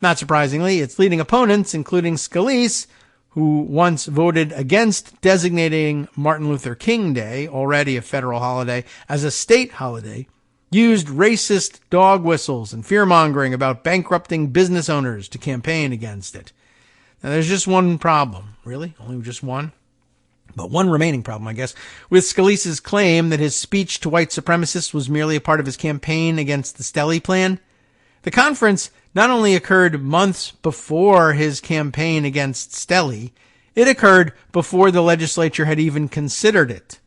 Not surprisingly, its leading opponents, including Scalice, who once voted against designating Martin Luther King Day, already a federal holiday, as a state holiday, used racist dog whistles and fear-mongering about bankrupting business owners to campaign against it. Now, there's just one problem. Really? Only just one? But one remaining problem, I guess, with Scalise's claim that his speech to white supremacists was merely a part of his campaign against the Stelly plan. The conference not only occurred months before his campaign against Stelly, it occurred before the legislature had even considered it.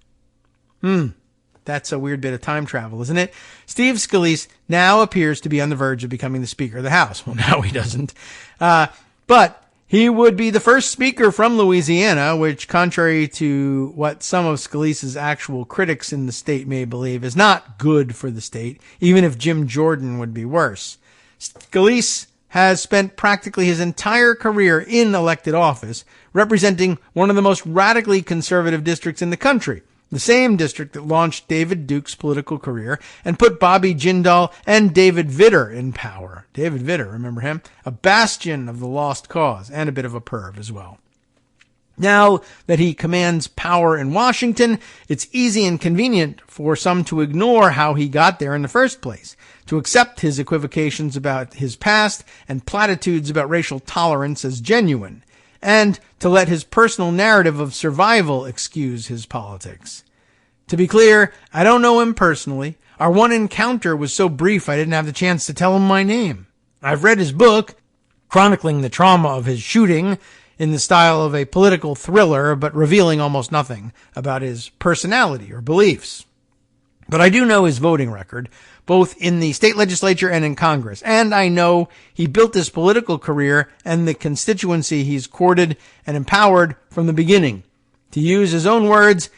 That's a weird bit of time travel, isn't it? Steve Scalice now appears to be on the verge of becoming the Speaker of the House. Well, now he doesn't. But he would be the first speaker from Louisiana, which, contrary to what some of Scalise's actual critics in the state may believe, is not good for the state, even if Jim Jordan would be worse. Scalice has spent practically his entire career in elected office, representing one of the most radically conservative districts in the country, the same district that launched David Duke's political career and put Bobby Jindal and David Vitter in power. David Vitter, remember him? A bastion of the lost cause and a bit of a perv as well. Now that he commands power in Washington, it's easy and convenient for some to ignore how he got there in the first place, to accept his equivocations about his past and platitudes about racial tolerance as genuine, and to let his personal narrative of survival excuse his politics. To be clear, I don't know him personally. Our one encounter was so brief I didn't have the chance to tell him my name. I've read his book, chronicling the trauma of his shooting in the style of a political thriller, but revealing almost nothing about his personality or beliefs. But I do know his voting record, both in the state legislature and in Congress. And I know he built his political career and the constituency he's courted and empowered from the beginning. To use his own words,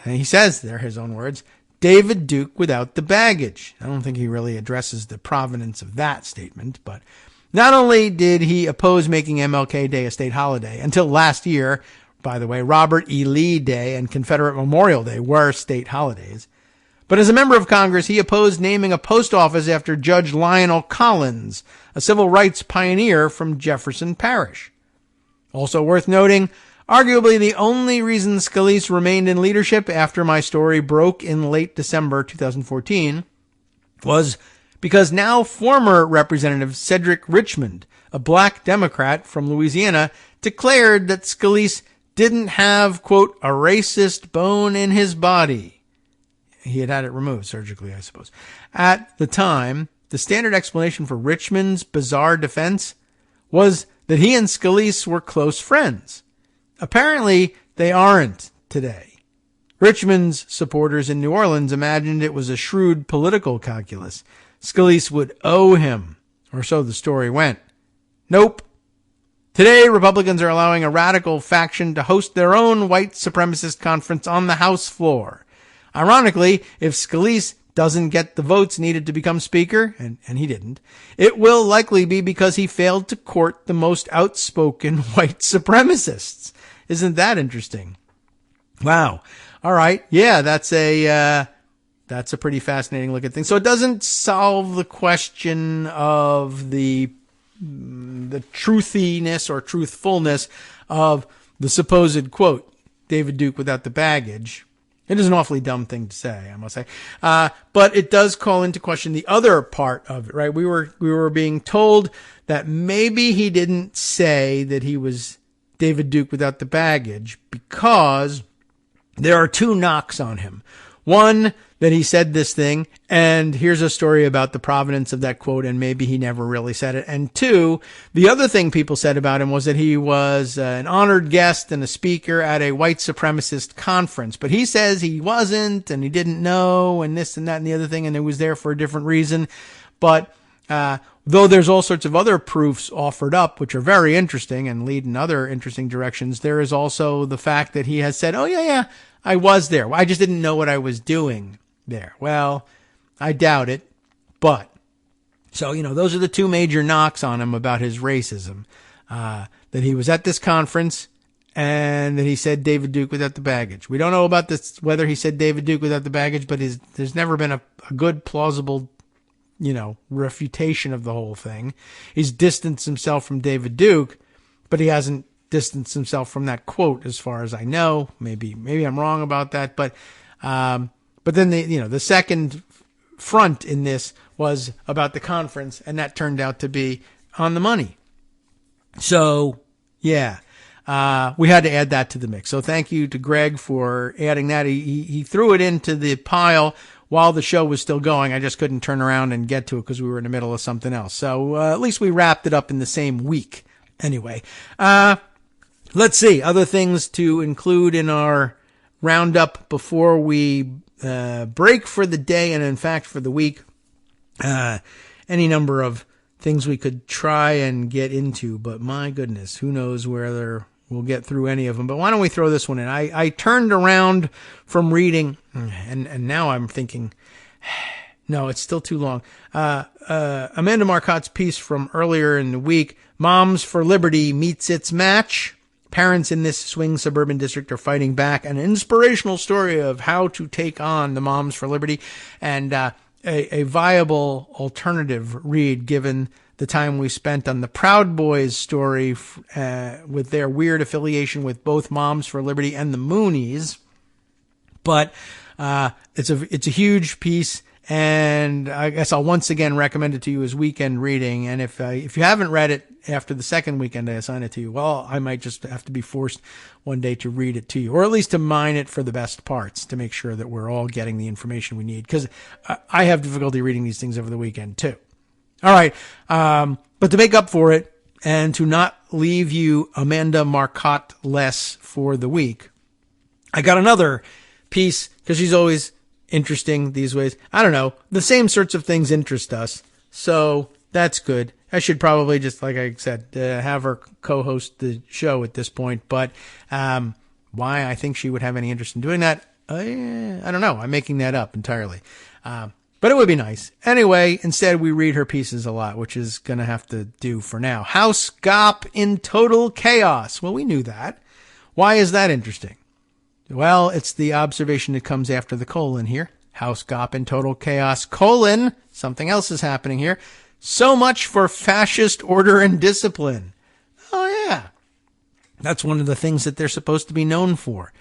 he says they're his own words, David Duke without the baggage. I don't think he really addresses the provenance of that statement, but not only did he oppose making MLK Day a state holiday, until last year, by the way, Robert E. Lee Day and Confederate Memorial Day were state holidays, but as a member of Congress, he opposed naming a post office after Judge Lionel Collins, a civil rights pioneer from Jefferson Parish. Also worth noting, arguably the only reason Scalice remained in leadership after my story broke in late December 2014 was because now former Representative Cedric Richmond, a black Democrat from Louisiana, declared that Scalice didn't have, quote, a racist bone in his body. He had it removed surgically, I suppose. At the time, the standard explanation for Richmond's bizarre defense was that he and Scalice were close friends. Apparently, they aren't today. Richmond's supporters in New Orleans imagined it was a shrewd political calculus. Scalice would owe him, or so the story went. Nope. Today, Republicans are allowing a radical faction to host their own white supremacist conference on the House floor. Ironically, if Scalice doesn't get the votes needed to become Speaker, and he didn't, it will likely be because he failed to court the most outspoken white supremacists. Isn't that interesting? Wow. All right. Yeah, that's a pretty fascinating look at things. So it doesn't solve the question of the question the truthiness or truthfulness of the supposed quote, David Duke without the baggage. It is an awfully dumb thing to say, I must say. But it does call into question the other part of it, right? We were being told that maybe he didn't say that he was David Duke without the baggage because there are two knocks on him. One, that he said this thing, and here's a story about the provenance of that quote, and maybe he never really said it. And two, the other thing people said about him was that he was an honored guest and a speaker at a white supremacist conference. But he says he wasn't, and he didn't know, and this and that and the other thing, and it was there for a different reason. But though there's all sorts of other proofs offered up, which are very interesting and lead in other interesting directions, there is also the fact that he has said, oh, yeah, I was there. I just didn't know what I was doing there. Well, I doubt it. But, so, those are the two major knocks on him about his racism. That he was at this conference and that he said David Duke without the baggage. We don't know about this, whether he said David Duke without the baggage, but there's never been a good, plausible refutation of the whole thing. He's distanced himself from David Duke, but he hasn't distanced himself from that quote, as far as I know. Maybe I'm wrong about that, but then the second front in this was about the conference, and that turned out to be on the money. So, yeah, we had to add that to the mix. So thank you to Greg for adding that. He threw it into the pile while the show was still going. I just couldn't turn around and get to it because we were in the middle of something else. So at least we wrapped it up in the same week. Anyway, let's see. Other things to include in our roundup before we break for the day and, in fact, for the week. Any number of things we could try and get into, but my goodness, who knows whether we'll get through any of them. But why don't we throw this one in? I turned around from reading, and now I'm thinking, no, it's still too long. Amanda Marcotte's piece from earlier in the week, Moms for Liberty meets its match. Parents in this swing suburban district are fighting back. An inspirational story of how to take on the Moms for Liberty, and a viable alternative read given the time we spent on the Proud Boys story with their weird affiliation with both Moms for Liberty and the Moonies. But it's a huge piece, and I guess I'll once again recommend it to you as weekend reading. And if you haven't read it after the second weekend I assign it to you, well, I might just have to be forced one day to read it to you, or at least to mine it for the best parts to make sure that we're all getting the information we need, because I have difficulty reading these things over the weekend too. All right. But to make up for it and to not leave you Amanda Marcotte less for the week, I got another piece, because she's always interesting these ways. I don't know. The same sorts of things interest us. So that's good. I should probably just, like I said, have her co-host the show at this point. But why I think she would have any interest in doing that, I don't know. I'm making that up entirely. But it would be nice. Anyway, instead we read her pieces a lot, which is going to have to do for now. House GOP in total chaos. Well, we knew that. Why is that interesting? Well, it's the observation that comes after the colon here. House GOP in total chaos, colon, something else is happening here. So much for fascist order and discipline. Oh, yeah. That's one of the things that they're supposed to be known for.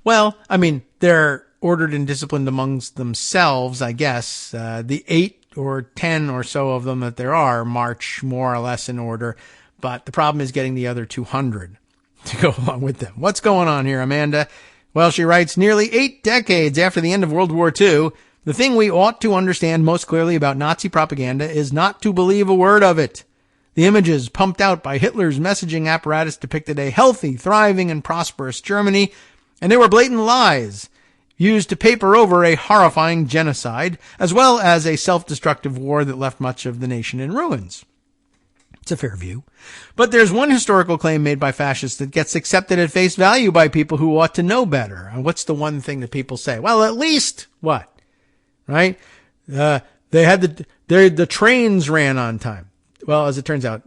Well, I mean, they're ordered and disciplined amongst themselves, I guess. The 8 or 10 or so of them that there are march more or less in order. But the problem is getting the other 200 to go along with them. What's going on here, Amanda? Well, she writes, nearly 8 decades after the end of World War II, the thing we ought to understand most clearly about Nazi propaganda is not to believe a word of it. The images pumped out by Hitler's messaging apparatus depicted a healthy, thriving, and prosperous Germany, and they were blatant lies used to paper over a horrifying genocide, as well as a self-destructive war that left much of the nation in ruins. It's a fair view. But there's one historical claim made by fascists that gets accepted at face value by people who ought to know better. And what's the one thing that people say? Well, at least what? Right? They had the trains ran on time. Well, as it turns out,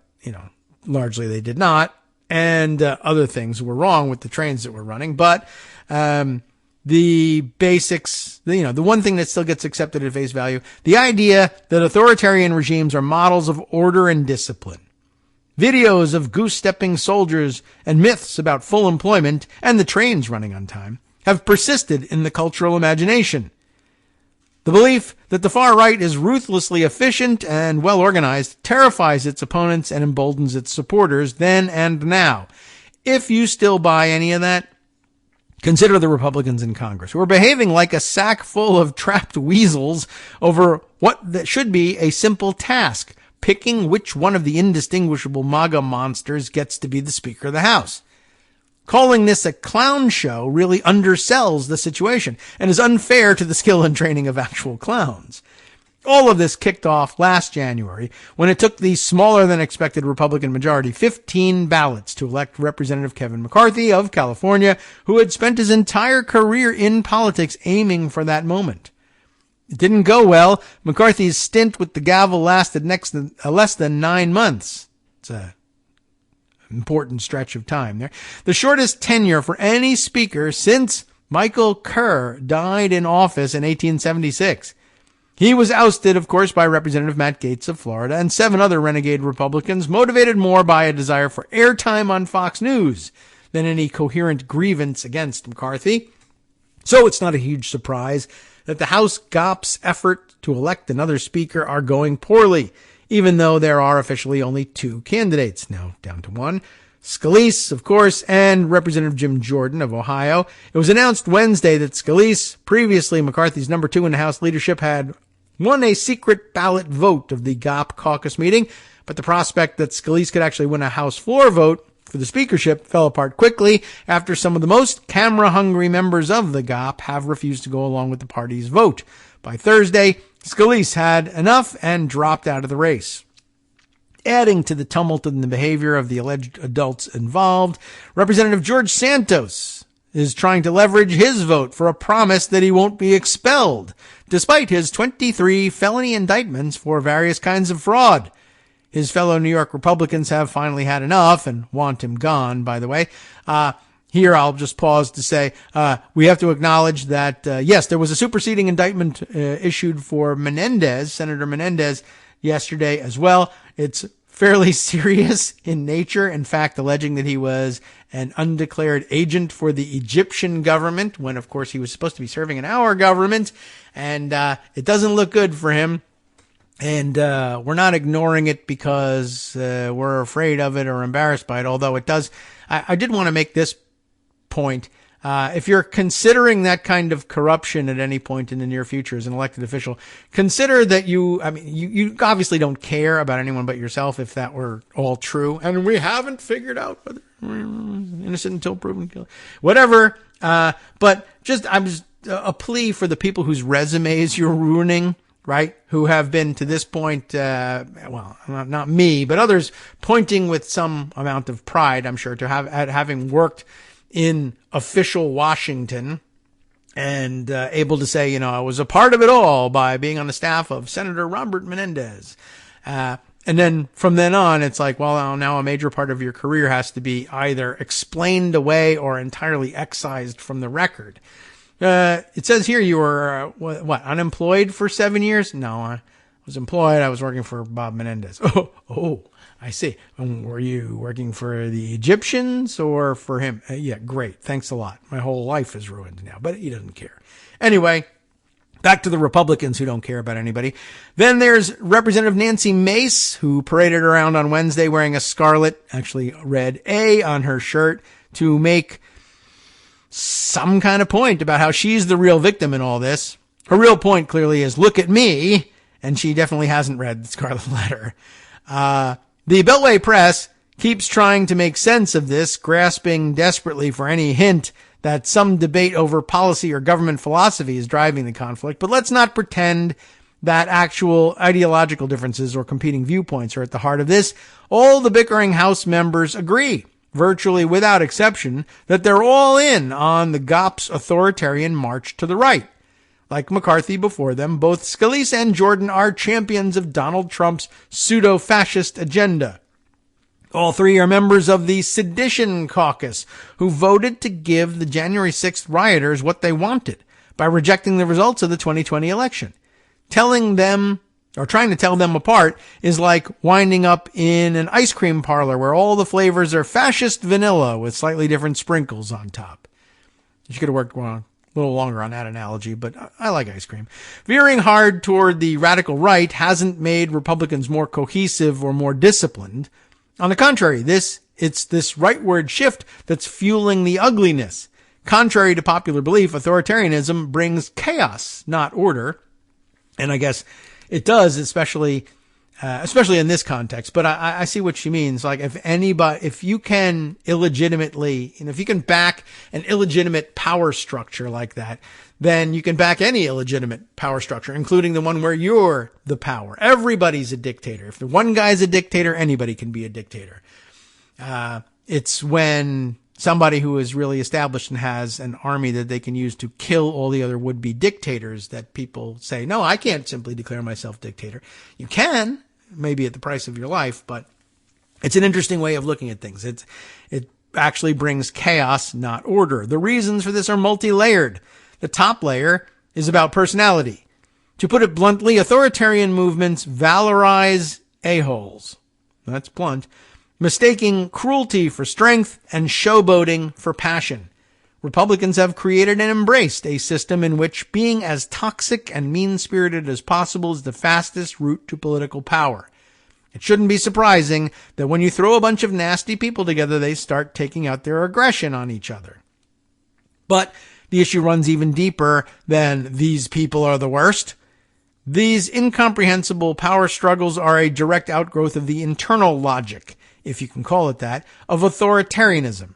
largely they did not. And other things were wrong with the trains that were running. But the basics, the one thing that still gets accepted at face value, the idea that authoritarian regimes are models of order and discipline. Videos of goose-stepping soldiers and myths about full employment and the trains running on time have persisted in the cultural imagination. The belief that the far right is ruthlessly efficient and well-organized terrifies its opponents and emboldens its supporters then and now. If you still buy any of that, consider the Republicans in Congress, who are behaving like a sack full of trapped weasels over what that should be a simple task, picking which one of the indistinguishable MAGA monsters gets to be the Speaker of the House. Calling this a clown show really undersells the situation and is unfair to the skill and training of actual clowns. All of this kicked off last January when it took the smaller than expected Republican majority 15 ballots to elect Representative Kevin McCarthy of California, who had spent his entire career in politics aiming for that moment. It didn't go well. McCarthy's stint with the gavel lasted less than 9 months. It's an important stretch of time there. The shortest tenure for any speaker since Michael Kerr died in office in 1876. He was ousted, of course, by Representative Matt Gaetz of Florida and 7 other renegade Republicans, motivated more by a desire for airtime on Fox News than any coherent grievance against McCarthy. So it's not a huge surprise that the House GOP's effort to elect another speaker are going poorly, even though there are officially only 2 candidates, now down to 1. Scalice, of course, and Representative Jim Jordan of Ohio. It was announced Wednesday that Scalice, previously McCarthy's number 2 in the House leadership, had won a secret ballot vote of the GOP caucus meeting, but the prospect that Scalice could actually win a House floor vote for the speakership fell apart quickly after some of the most camera-hungry members of the GOP have refused to go along with the party's vote. By Thursday, Scalice had enough and dropped out of the race. Adding to the tumult in the behavior of the alleged adults involved, Representative George Santos is trying to leverage his vote for a promise that he won't be expelled, despite his 23 felony indictments for various kinds of fraud. His fellow New York Republicans have finally had enough and want him gone, by the way. Here I'll just pause to say we have to acknowledge that, yes, there was a superseding indictment issued for Menendez, Senator Menendez, yesterday as well. It's fairly serious in nature, in fact, alleging that he was an undeclared agent for the Egyptian government when, of course, he was supposed to be serving in our government. And it doesn't look good for him. And we're not ignoring it because we're afraid of it or embarrassed by it, although it does. I did want to make this point. If you're considering that kind of corruption at any point in the near future as an elected official, consider that you obviously don't care about anyone but yourself if that were all true. And we haven't figured out whether we're innocent until proven guilty. Whatever. But I'm just a plea for the people whose resumes you're ruining, right? Who have been to this point, well, not me, but others pointing with some amount of pride, I'm sure, at having worked in official Washington and able to say, I was a part of it all by being on the staff of Senator Robert Menendez. And then from then on, it's like, well, now a major part of your career has to be either explained away or entirely excised from the record. It says here you were, unemployed for 7 years? No, I was employed. I was working for Bob Menendez. Oh, I see. Were you working for the Egyptians or for him? Yeah, great. Thanks a lot. My whole life is ruined now, but he doesn't care. Anyway, back to the Republicans who don't care about anybody. Then there's Representative Nancy Mace, who paraded around on Wednesday wearing a scarlet, actually red A on her shirt to make some kind of point about how she's the real victim in all this. Her real point clearly is, look at me. And she definitely hasn't read the Scarlet Letter. The Beltway press keeps trying to make sense of this, grasping desperately for any hint that some debate over policy or government philosophy is driving the conflict. But let's not pretend that actual ideological differences or competing viewpoints are at the heart of this. All the bickering House members agree, virtually without exception, that they're all in on the GOP's authoritarian march to the right. Like McCarthy before them, both Scalice and Jordan are champions of Donald Trump's pseudo-fascist agenda. All 3 are members of the Sedition Caucus, who voted to give the January 6th rioters what they wanted by rejecting the results of the 2020 election, telling them or trying to tell them apart is like winding up in an ice cream parlor where all the flavors are fascist vanilla with slightly different sprinkles on top. You could have worked a little longer on that analogy, but I like ice cream. Veering hard toward the radical right hasn't made Republicans more cohesive or more disciplined. On the contrary, it's this rightward shift that's fueling the ugliness. Contrary to popular belief, authoritarianism brings chaos, not order. And I guess it does, especially in this context. But I see what she means. Like if you can illegitimately, if you can back an illegitimate power structure like that, then you can back any illegitimate power structure, including the one where you're the power. Everybody's a dictator. If the one guy's a dictator, anybody can be a dictator. It's when somebody who is really established and has an army that they can use to kill all the other would-be dictators that people say, no, I can't simply declare myself dictator. You can, maybe at the price of your life, but it's an interesting way of looking at things. It actually brings chaos, not order. The reasons for this are multi-layered. The top layer is about personality. To put it bluntly, authoritarian movements valorize a-holes. That's blunt. Mistaking cruelty for strength and showboating for passion. Republicans have created and embraced a system in which being as toxic and mean-spirited as possible is the fastest route to political power. It shouldn't be surprising that when you throw a bunch of nasty people together, they start taking out their aggression on each other. But the issue runs even deeper than these people are the worst. These incomprehensible power struggles are a direct outgrowth of the internal logic, if you can call it that, of authoritarianism.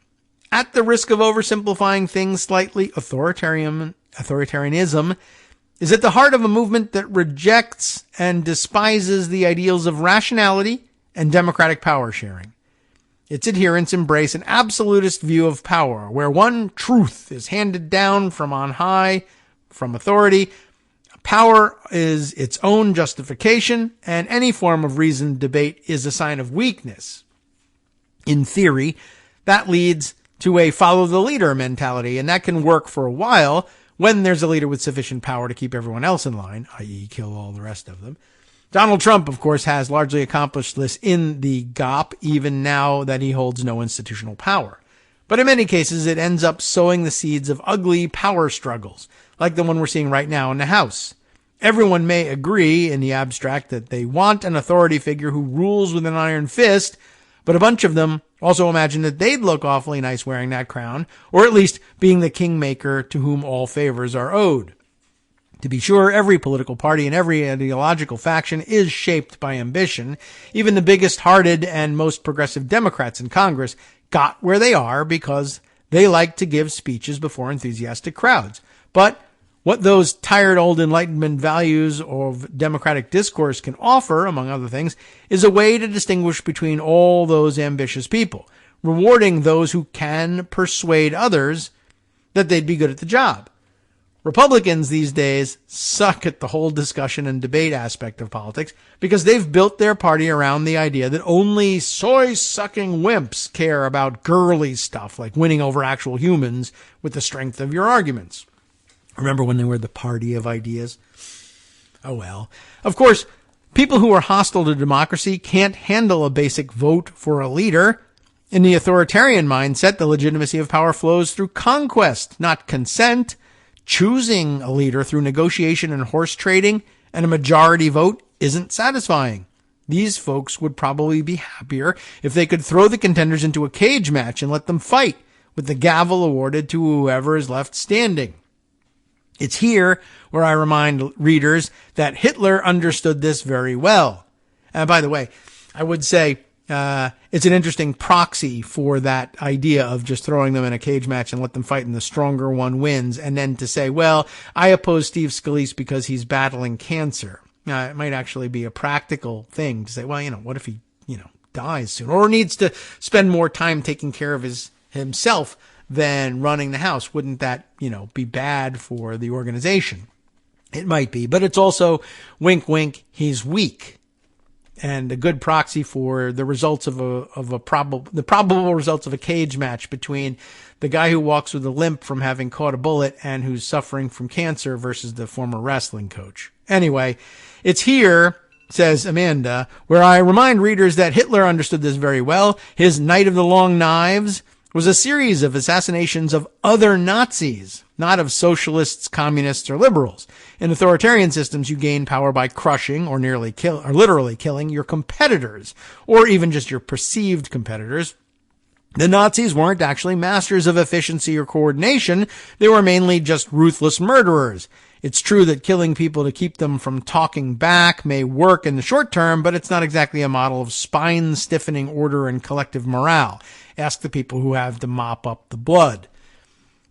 At the risk of oversimplifying things slightly, authoritarianism is at the heart of a movement that rejects and despises the ideals of rationality and democratic power sharing. Its adherents embrace an absolutist view of power, where one truth is handed down from on high, from authority. Power is its own justification, and any form of reasoned debate is a sign of weakness. In theory, that leads to a follow-the-leader mentality, and that can work for a while when there's a leader with sufficient power to keep everyone else in line, i.e. kill all the rest of them. Donald Trump, of course, has largely accomplished this in the GOP, even now that he holds no institutional power. But in many cases, it ends up sowing the seeds of ugly power struggles, like the one we're seeing right now in the House. Everyone may agree in the abstract that they want an authority figure who rules with an iron fist, but a bunch of them also imagine that they'd look awfully nice wearing that crown, or at least being the kingmaker to whom all favors are owed. To be sure, every political party and every ideological faction is shaped by ambition. Even the biggest-hearted and most progressive Democrats in Congress got where they are because they like to give speeches before enthusiastic crowds. But what those tired old Enlightenment values of democratic discourse can offer, among other things, is a way to distinguish between all those ambitious people, rewarding those who can persuade others that they'd be good at the job. Republicans these days suck at the whole discussion and debate aspect of politics because they've built their party around the idea that only soy-sucking wimps care about girly stuff like winning over actual humans with the strength of your arguments. Remember when they were the party of ideas? Oh well. Of course, people who are hostile to democracy can't handle a basic vote for a leader. In the authoritarian mindset, the legitimacy of power flows through conquest, not consent. Choosing a leader through negotiation and horse trading and a majority vote isn't satisfying. These folks would probably be happier if they could throw the contenders into a cage match and let them fight, with the gavel awarded to whoever is left standing. It's here where I remind readers that Hitler understood this very well. And by the way, I would say it's an interesting proxy for that idea of just throwing them in a cage match and let them fight and the stronger one wins. And then to say, well, I oppose Steve Scalice because he's battling cancer. It might actually be a practical thing to say, well, what if he, dies soon or needs to spend more time taking care of himself than running the House? Wouldn't that, be bad for the organization? It might be, but it's also wink, wink. He's weak. And a good proxy for the results of the probable results of a cage match between the guy who walks with a limp from having caught a bullet and who's suffering from cancer versus the former wrestling coach. Anyway, it's here says Amanda, where I remind readers that Hitler understood this very well. His Night of the Long Knives was a series of assassinations of other Nazis, not of socialists, communists, or liberals. In authoritarian systems, you gain power by crushing or literally killing your competitors, or even just your perceived competitors. The Nazis weren't actually masters of efficiency or coordination. They were mainly just ruthless murderers. It's true that killing people to keep them from talking back may work in the short term, but it's not exactly a model of spine-stiffening order and collective morale. Ask the people who have to mop up the blood.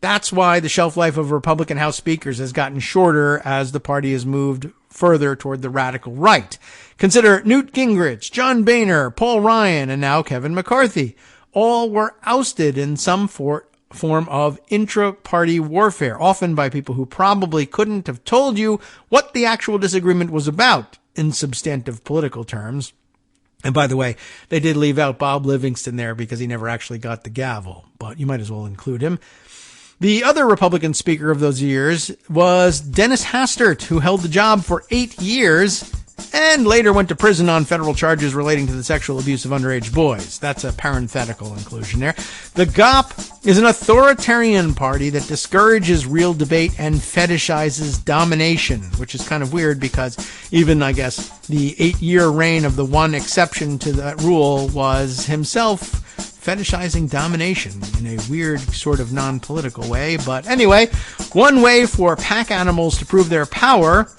That's why the shelf life of Republican House speakers has gotten shorter as the party has moved further toward the radical right. Consider Newt Gingrich, John Boehner, Paul Ryan, and now Kevin McCarthy. All were ousted in some form of intra-party warfare, often by people who probably couldn't have told you what the actual disagreement was about in substantive political terms. And by the way, they did leave out Bob Livingston there because he never actually got the gavel, but you might as well include him. The other Republican speaker of those years was Dennis Hastert, who held the job for 8 years and later went to prison on federal charges relating to the sexual abuse of underage boys. That's a parenthetical inclusion there. The GOP is an authoritarian party that discourages real debate and fetishizes domination, which is kind of weird because even, I guess, the 8-year reign of the one exception to that rule was himself fetishizing domination in a weird sort of non-political way. But anyway, one way for pack animals to prove their power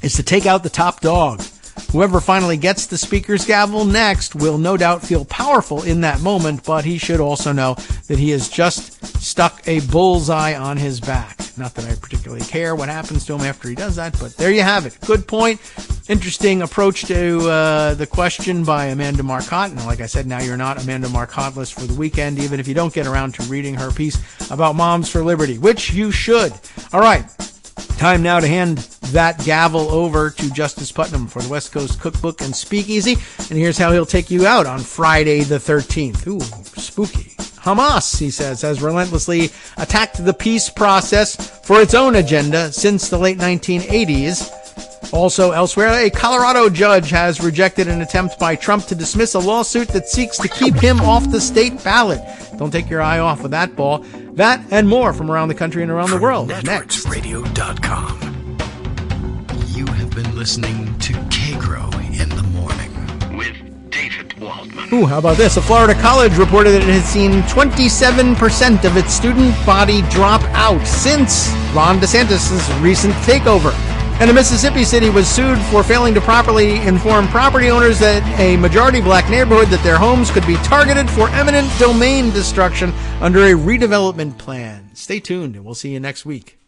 is to take out the top dog. Whoever finally gets the speaker's gavel next will no doubt feel powerful in that moment, but he should also know that he has just stuck a bullseye on his back. Not that I particularly care what happens to him after he does that, but there you have it. Good point. Interesting approach to the question by Amanda Marcotte. And like I said, now you're not Amanda Marcotte-less for the weekend, even if you don't get around to reading her piece about Moms for Liberty, which you should. All right. Time now to hand that gavel over to Justice Putnam for the West Coast Cookbook and Speakeasy. And here's how he'll take you out on Friday the 13th. Ooh, spooky. Hamas, he says, has relentlessly attacked the peace process for its own agenda since the late 1980s. Also elsewhere, a Colorado judge has rejected an attempt by Trump to dismiss a lawsuit that seeks to keep him off the state ballot. Don't take your eye off of that ball. That and more from around the country and around the world. Next. Networksradio.com. You have been listening to Kagro in the Morning with David Waldman. Ooh, how about this? A Florida college reported that it has seen 27% of its student body drop out since Ron DeSantis' recent takeover. And a Mississippi city was sued for failing to properly inform property owners that a majority black neighborhood that their homes could be targeted for eminent domain destruction under a redevelopment plan. Stay tuned, and we'll see you next week.